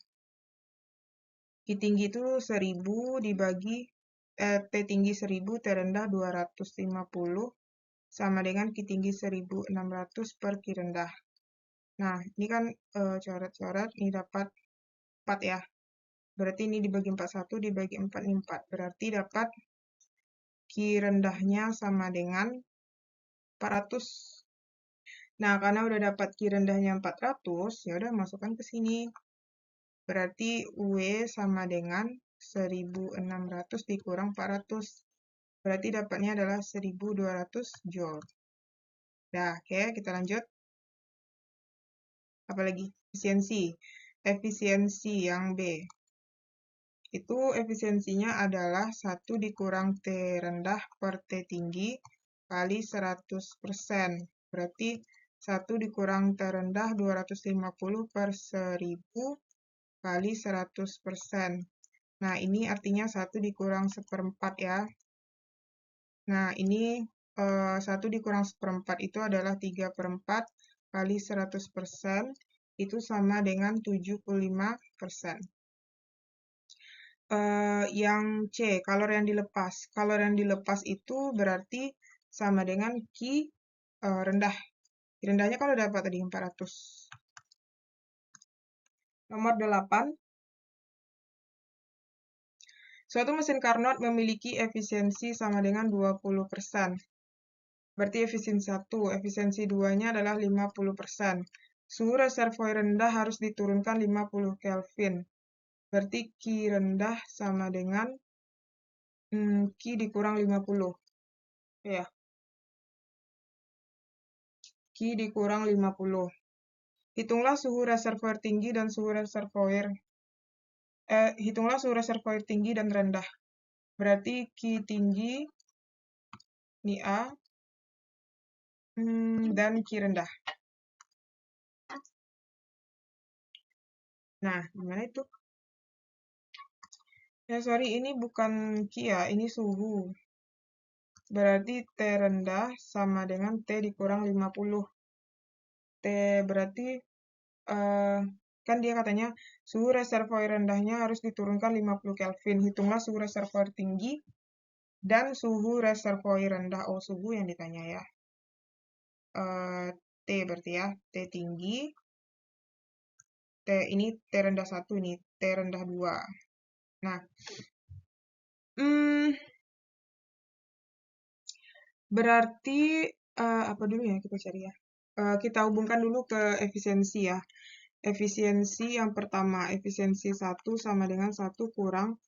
Q tinggi itu 1000 dibagi T tinggi 1000, T rendah 250 sama dengan Q tinggi 1600 per Q rendah. Nah, ini kan coret-coret, ini dapat 4 ya. Berarti ini dibagi 41, dibagi 4, ini 4. Berarti dapat Q rendahnya sama dengan 400. Nah, karena udah dapat Q rendahnya 400, ya udah masukkan ke sini. Berarti W sama dengan 1600 dikurang 400. Berarti dapatnya adalah 1200 Joule. Nah, oke, kita lanjut. Apalagi? Efisiensi. Efisiensi yang B. Itu efisiensinya adalah 1 dikurang T rendah per T tinggi kali 100%. Berarti 1 dikurang T rendah 250 per 1000 kali 100%. Nah, ini artinya 1 dikurang 1/4 ya. Nah, ini 1 dikurang 1/4 itu adalah 3/4 kali 100%, itu sama dengan 75%. Yang C, kalor yang dilepas. Kalor yang dilepas itu berarti sama dengan Q rendah. Q rendahnya kalau dapat tadi 400. Nomor 8. Suatu mesin Carnot memiliki efisiensi sama dengan 20%. Berarti efisiensi 1, efisiensi 2-nya adalah 50%. Suhu reservoir rendah harus diturunkan 50 Kelvin. Berarti Q rendah sama dengan Q dikurang 50. Ya. Q dikurang 50. Hitunglah suhu reservoir tinggi dan suhu reservoir tinggi dan rendah. Berarti Q tinggi ini A dan Q rendah. Nah, gimana itu? Ya, sorry, ini bukan Q ya, ini suhu. Berarti T rendah sama dengan T dikurang 50. T berarti, kan dia katanya suhu reservoir rendahnya harus diturunkan 50 Kelvin. Hitunglah suhu reservoir tinggi dan suhu reservoir rendah. Oh, suhu yang ditanya ya. T berarti ya, T tinggi. T ini T rendah 1, ini T rendah 2. Nah, berarti apa dulu ya kita cari ya? Kita hubungkan dulu ke efisiensi ya. Efisiensi yang pertama, efisiensi 1 sama dengan 1 kurang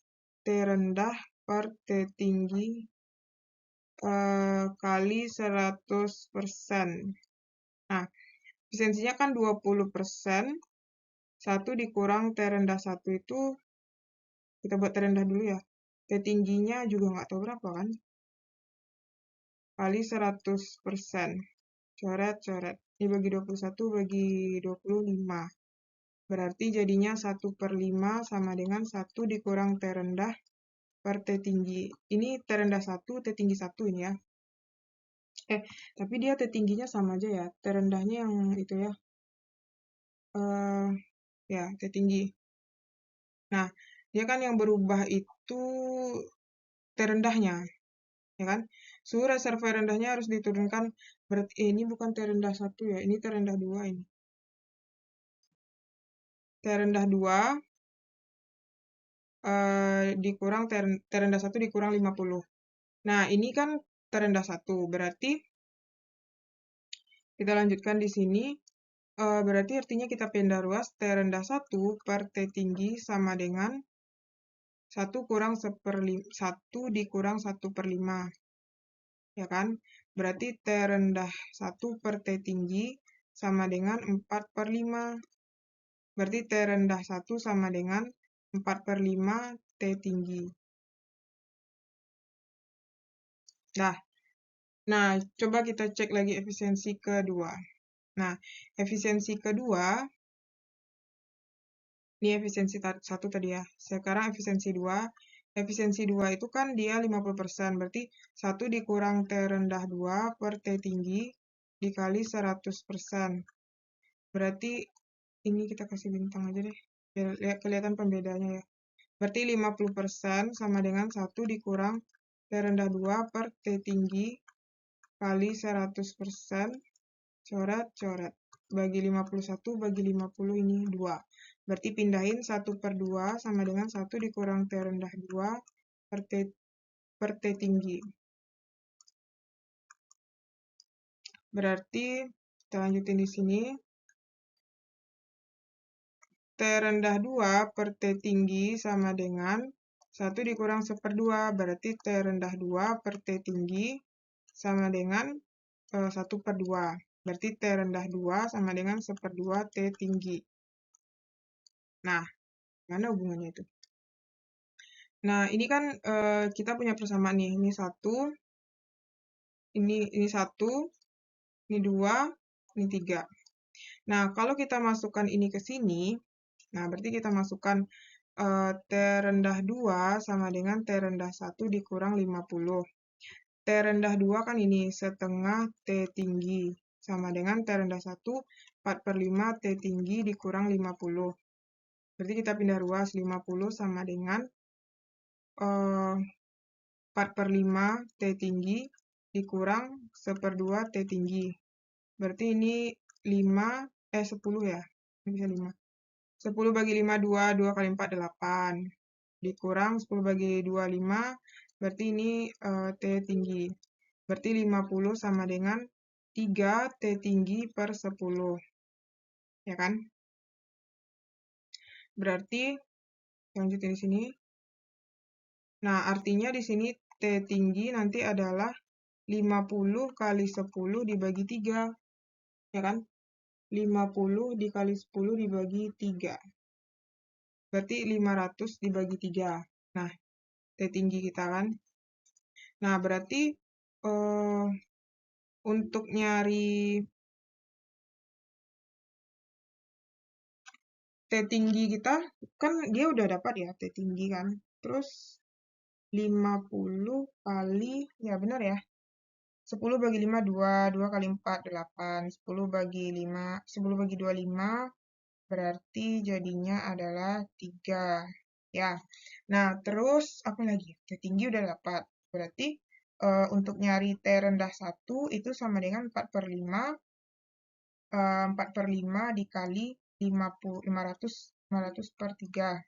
T rendah per T tinggi kali 100%. Nah, efisiensinya kan 20%. 1 dikurang T rendah 1 itu, kita buat T rendah dulu ya. T tingginya juga nggak tahu berapa kan. Kali 100%. Coret-coret. Ini bagi 21 bagi 25. Berarti jadinya 1/5 sama dengan 1 dikurang T rendah per T tinggi. Ini T rendah 1, T tinggi 1 ini ya. Tapi dia T tingginya sama aja ya. T rendahnya yang itu ya. Ya, T tinggi. Nah, dia kan yang berubah itu T rendahnya. Ya kan? Suhu reservoir rendahnya harus diturunkan. Berarti ini bukan T rendah 1 ya. Ini T rendah 2 ini. T rendah 2 dikurang T rendah 1 dikurang 50. Nah, ini kan T rendah 1. Berarti kita lanjutkan di sini. Berarti artinya kita pindah ruas T rendah 1 per T tinggi sama dengan 1 dikurang 1/5. Ya kan? Berarti T rendah 1 per T tinggi sama dengan 4/5. Berarti T rendah 1 sama dengan 4/5 T tinggi. Nah, coba kita cek lagi efisiensi kedua. Nah, efisiensi kedua, ini efisiensi 1 tadi ya. Sekarang efisiensi 2. Efisiensi 2 itu kan dia 50%. Berarti 1 dikurang T rendah 2 per T tinggi dikali 100%. Berarti ini kita kasih bintang aja deh, biar kelihatan pembedanya ya. Berarti 50% sama dengan 1 dikurang T rendah 2 per T tinggi kali 100%, coret-coret. Bagi 51, bagi 50 ini 2. Berarti pindahin 1 per 2 sama dengan 1 dikurang T rendah 2 per T tinggi. Berarti kita lanjutin di sini. T rendah 2 per T tinggi sama dengan 1 dikurang 1/2, berarti T rendah 2 per T tinggi sama dengan 1/2. Berarti T rendah 2 sama dengan 1/2 T tinggi. Nah, mana hubungannya itu? Nah, ini kan kita punya persamaan nih. Ini 1, ini 1, ini 2, ini 3. Nah, kalau kita masukkan ini ke sini, nah berarti kita masukkan T rendah 2 sama dengan T rendah 1 dikurang 50. T rendah 2 kan ini, setengah T tinggi, sama dengan T rendah 1, 4/5 T tinggi dikurang 50. Berarti kita pindah ruas, 50 sama dengan 4/5 T tinggi dikurang 1/2 T tinggi. Berarti ini 10 ya, ini bisa 5. 10 bagi 5, 2, 2 kali 4, 8. Dikurang 10 bagi 2, 5. Berarti ini T tinggi. Berarti 50 sama dengan 3 T tinggi per 10. Ya kan? Berarti, lanjutin di sini. Nah, artinya di sini T tinggi nanti adalah 50 kali 10 dibagi 3. Ya kan? 50 dikali 10 dibagi 3. Berarti 500 dibagi 3. Nah, T tinggi kita kan. Nah, berarti untuk nyari T tinggi kita, kan dia udah dapat ya T tinggi kan. Terus 50 kali, ya benar ya. 10 bagi 5, 2. 2 kali 4, 8. 10 bagi 5, 10 bagi 2, 5. Berarti jadinya adalah 3. Ya. Nah, terus apa lagi? T tinggi udah dapat. Berarti untuk nyari T rendah 1 itu sama dengan 4/5. 4/5 dikali 500 per 3.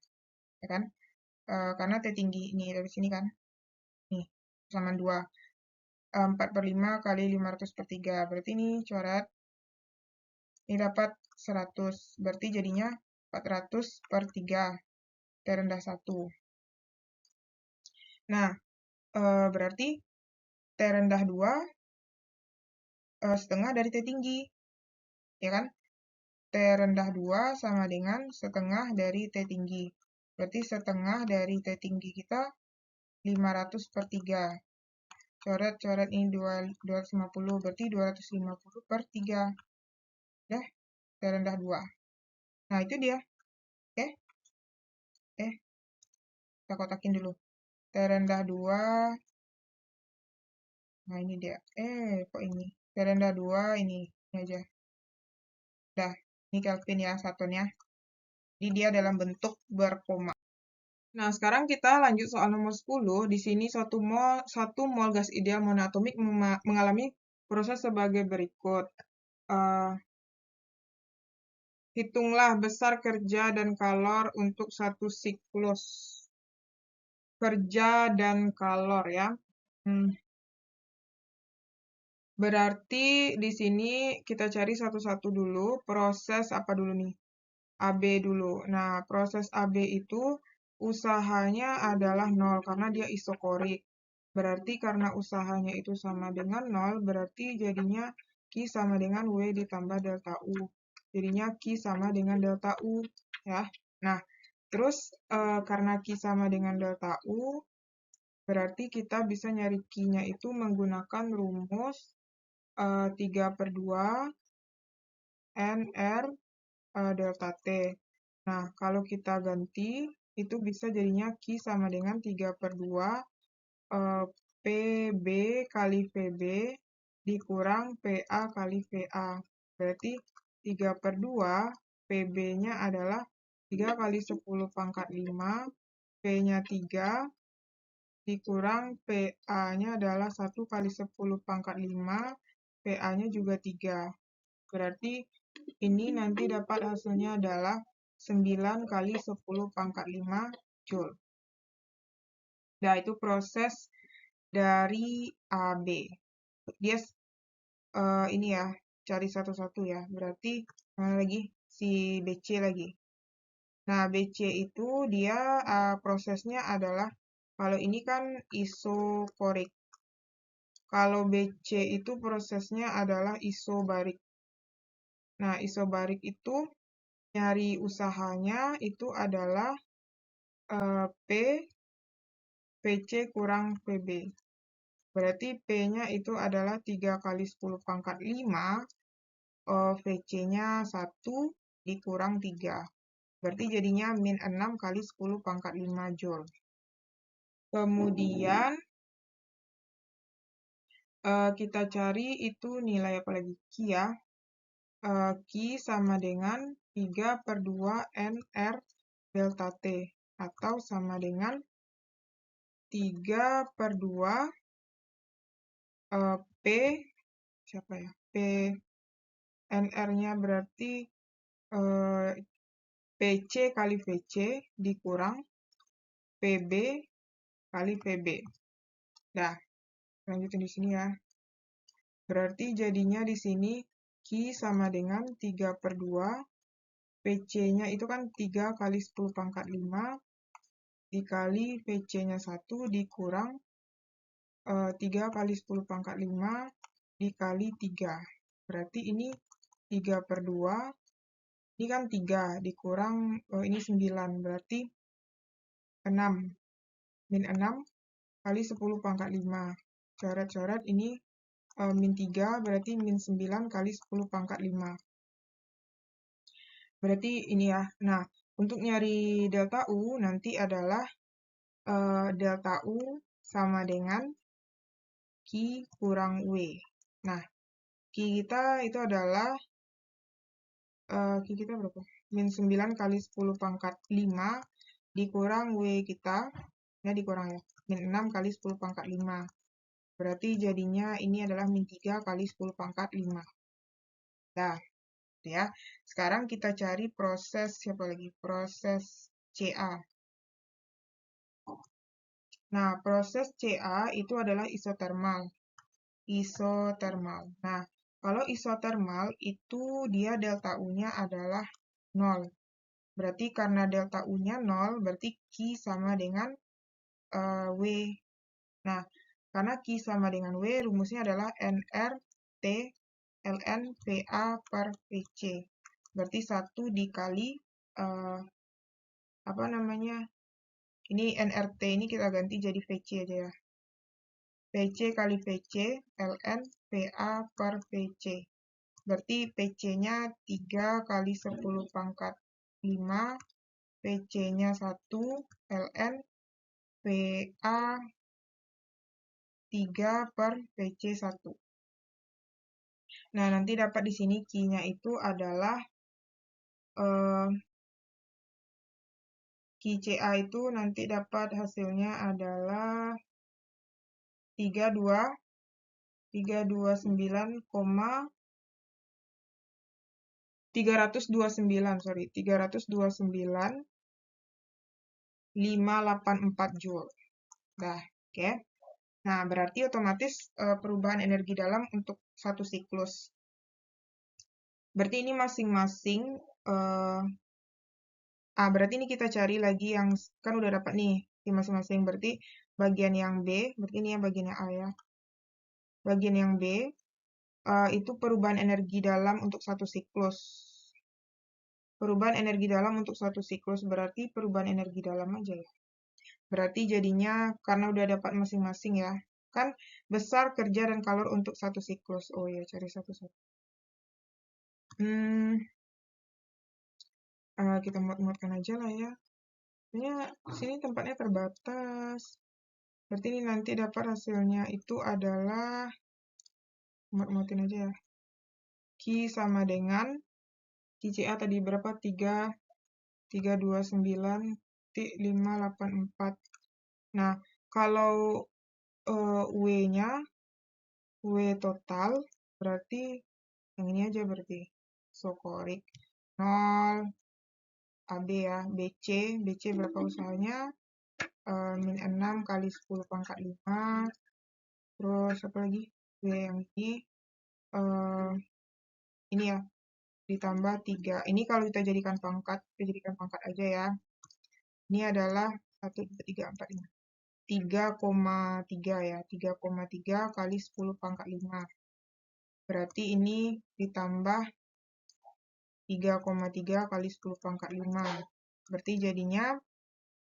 Ya kan? Karena T tinggi ini dari sini kan. Nih, sama 2. 4/5 kali 500 per 3. Berarti ini coret. Ini dapat 100. Berarti jadinya 400 per 3. T rendah 1. Nah, berarti T rendah 2 setengah dari T tinggi. Ya kan? T rendah 2 sama dengan setengah dari T tinggi. Berarti setengah dari T tinggi kita 500 per 3. Coret-coret ini 250, berarti 250 per 3. Ya, T rendah 2. Nah, itu dia. Oke. Kita kotakin dulu. T rendah 2. Nah, ini dia. Kok ini? T rendah 2 ini aja. Dah, ini Kelvin ya, satunya. Jadi dia dalam bentuk berkoma. Nah, sekarang kita lanjut soal nomor 10. Di sini satu mol gas ideal monoatomik mengalami proses sebagai berikut. Hitunglah besar kerja dan kalor untuk satu siklus. Kerja dan kalor ya. Berarti di sini kita cari satu-satu dulu. Proses apa dulu nih? AB dulu. Nah, proses AB itu usahanya adalah 0 karena dia isokorik. Berarti karena usahanya itu sama dengan 0, berarti jadinya Q sama dengan W ditambah delta U. Jadinya Q sama dengan delta U. Ya. Nah, terus karena Q sama dengan delta U, berarti kita bisa nyari Q-nya itu menggunakan rumus 3/2 NR delta T. Nah, kalau kita ganti, itu bisa jadinya Q sama dengan 3/2 PB kali VB dikurang PA kali VA. Berarti 3/2 PB-nya adalah 3 kali 10 pangkat 5, P-nya 3, dikurang PA-nya adalah 1 kali 10 pangkat 5, PA-nya juga 3. Berarti ini nanti dapat hasilnya adalah 9 kali 10 pangkat 5 Joule. Nah, itu proses dari AB. Dia ini ya, cari satu-satu ya. Berarti mana lagi? Si BC lagi. Nah, BC itu dia prosesnya adalah, kalau ini kan isokorik. Kalau BC itu prosesnya adalah isobarik. Nah, isobarik itu nyari usahanya itu adalah PC kurang PB. Berarti P-nya itu adalah 3 kali 10 pangkat 5, VC-nya 1 dikurang 3. Berarti jadinya min 6 kali 10 pangkat 5 Joule. Kemudian kita cari itu nilai apa lagi? Q ya. Q sama dengan 3/2 NR delta T. Atau sama dengan 3/2 P, siapa ya? P, NR-nya berarti PC kali VC dikurang PB kali PB. Nah, lanjutin di sini ya. Berarti jadinya di sini Q sama dengan 3/2. PC-nya itu kan 3 kali 10 pangkat 5 dikali VC-nya 1 dikurang 3 kali 10 pangkat 5 dikali 3. Berarti ini 3/2. Ini kan 3 dikurang ini 9. Berarti 6. Min 6 kali 10 pangkat 5. Coret-coret ini min 3 berarti min 9 kali 10 pangkat 5. Berarti ini ya. Nah, untuk nyari delta U nanti adalah delta U sama dengan Q kurang W. Nah, Q kita itu adalah Q kita berapa? Min 9 kali 10 pangkat 5 dikurang W kita. Ya, dikurang ya. Min 6 kali 10 pangkat 5. Berarti jadinya ini adalah min 3 kali 10 pangkat 5. Nah, ya. Sekarang kita cari proses siapa lagi? Proses CA. Nah, proses CA itu adalah isotermal. Isotermal. Nah, kalau isotermal itu dia delta U-nya adalah 0. Berarti karena delta U-nya 0, berarti Q sama dengan W. Nah, karena Q sama dengan W, rumusnya adalah nRT ln PA per VC. Berarti 1 dikali, apa namanya, ini nRT ini kita ganti jadi VC aja ya. VC kali VC ln PA per VC. Berarti PC-nya 3 kali 10 pangkat 5, PC-nya 1, ln PA 3 per PC 1. Nah, nanti dapat di sini Q-nya itu adalah QCA itu nanti dapat hasilnya adalah 329,584 Joule. Nah, oke. Nah, berarti otomatis perubahan energi dalam untuk satu siklus. Berarti ini masing-masing berarti ini kita cari lagi yang kan udah dapat nih di masing-masing. Berarti bagian yang B, berarti ini yang bagiannya A ya. Bagian yang B itu perubahan energi dalam untuk satu siklus. Perubahan energi dalam untuk satu siklus berarti perubahan energi dalam aja ya. Berarti jadinya karena udah dapat masing-masing ya. Kan besar, kerja, dan kalor untuk satu siklus. Oh ya, cari satu-satu. Kita muat-muatkan aja lah ya. Ini sini tempatnya terbatas. Berarti ini nanti dapat hasilnya itu adalah, muat-muatin aja ya. Q sama dengan, Q ICA tadi berapa? 329.584. Nah, kalau W-nya, W total, berarti yang ini aja berarti. Sokorik 0, AB ya, BC berapa usahanya? Min 6 kali 10 pangkat 5. Terus apa lagi? W yang ini ya, ditambah 3. Ini kalau kita jadikan pangkat aja ya. Ini adalah 1, 2, 3, 4, 5. 3,3 ya, 3,3 kali 10 pangkat 5. Berarti ini ditambah 3,3 kali 10 pangkat 5. Berarti jadinya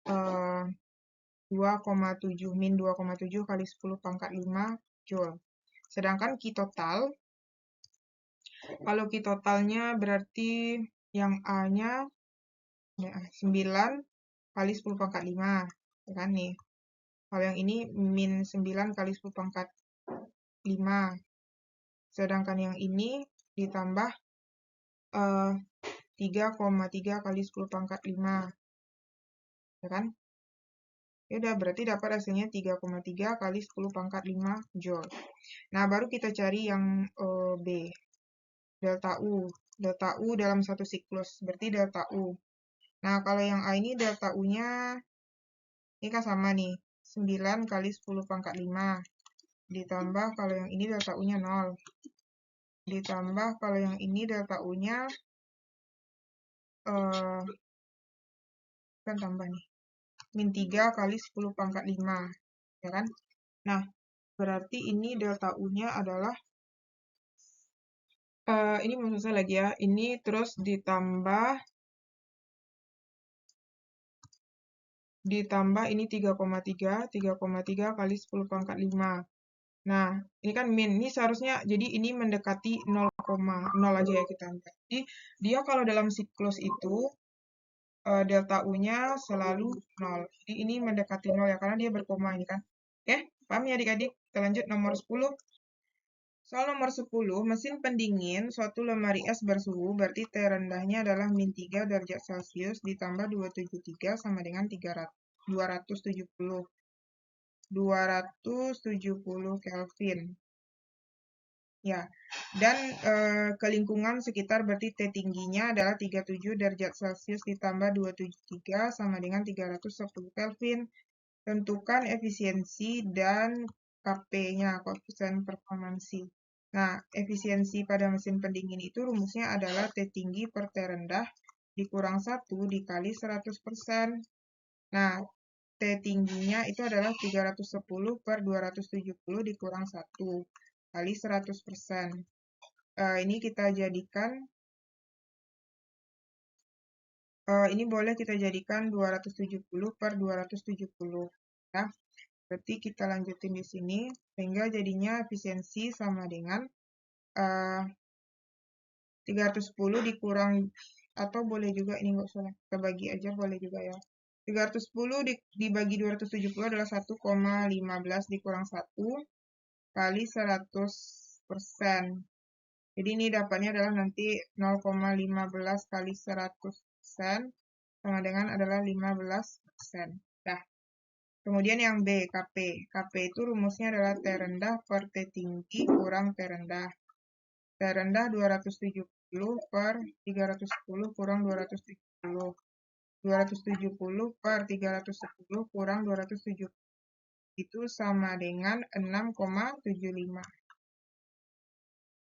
2,7 min 2,7 kali 10 pangkat 5 Joule. Sedangkan Q total, kalau Q totalnya berarti yang A-nya 9 kali 10 pangkat 5, ya kan nih. Kalau yang ini min 9 kali 10 pangkat 5. Sedangkan yang ini ditambah 3,3 kali 10 pangkat 5. Ya kan? Ya udah, berarti dapat hasilnya 3,3 kali 10 pangkat 5 Joule. Nah, baru kita cari yang B. Delta U. Delta U dalam satu siklus, berarti delta U. Nah, kalau yang A ini delta U-nya, ini kan sama nih, 9 kali 10 pangkat 5. Ditambah kalau yang ini delta U-nya 0. Ditambah kalau yang ini delta U-nya, kan tambah nih, min 3 kali 10 pangkat 5. Ya kan? Nah, berarti ini delta U-nya adalah, ini maksud saya lagi ya, ini terus ditambah ini 3,3 kali 10 pangkat 5. Nah, ini kan min, ini seharusnya, jadi ini mendekati 0,0 aja ya kita angkat. Jadi, dia kalau dalam siklus itu, delta U-nya selalu 0. Jadi, ini mendekati 0 ya, karena dia berkoma ini kan. Oke, paham ya adik-adik? Kita lanjut nomor 10. Soal nomor 10, mesin pendingin suatu lemari es bersuhu, berarti T rendahnya adalah min 3 derajat Celcius ditambah 273 sama dengan 270 Kelvin. Ya, dan ke lingkungan sekitar berarti T tingginya adalah 37 derajat Celcius ditambah 273 sama dengan 310 Kelvin. Tentukan efisiensi dan KP-nya, koefisien performansi. Nah, efisiensi pada mesin pendingin itu rumusnya adalah T tinggi per T rendah dikurang 1 dikali 100%. Nah, T tingginya itu adalah 310 per 270 dikurang 1 kali 100%. Ini kita jadikan, ini boleh kita jadikan 270 per 270. Ya. Berarti kita lanjutin di sini, sehingga jadinya efisiensi sama dengan 310 dikurang, atau boleh juga ini nggak usah, kita bagi aja boleh juga ya. 310 dibagi 270 adalah 1,15 dikurang 1 kali 100%. Jadi ini dapatnya adalah nanti 0,15 kali 100% sama dengan adalah 15%. Dah. Kemudian yang B, KP. KP itu rumusnya adalah T rendah per T tinggi kurang T rendah. T rendah 270 per 310 kurang 270. 270 per 310 kurang 270. Itu sama dengan 6,75.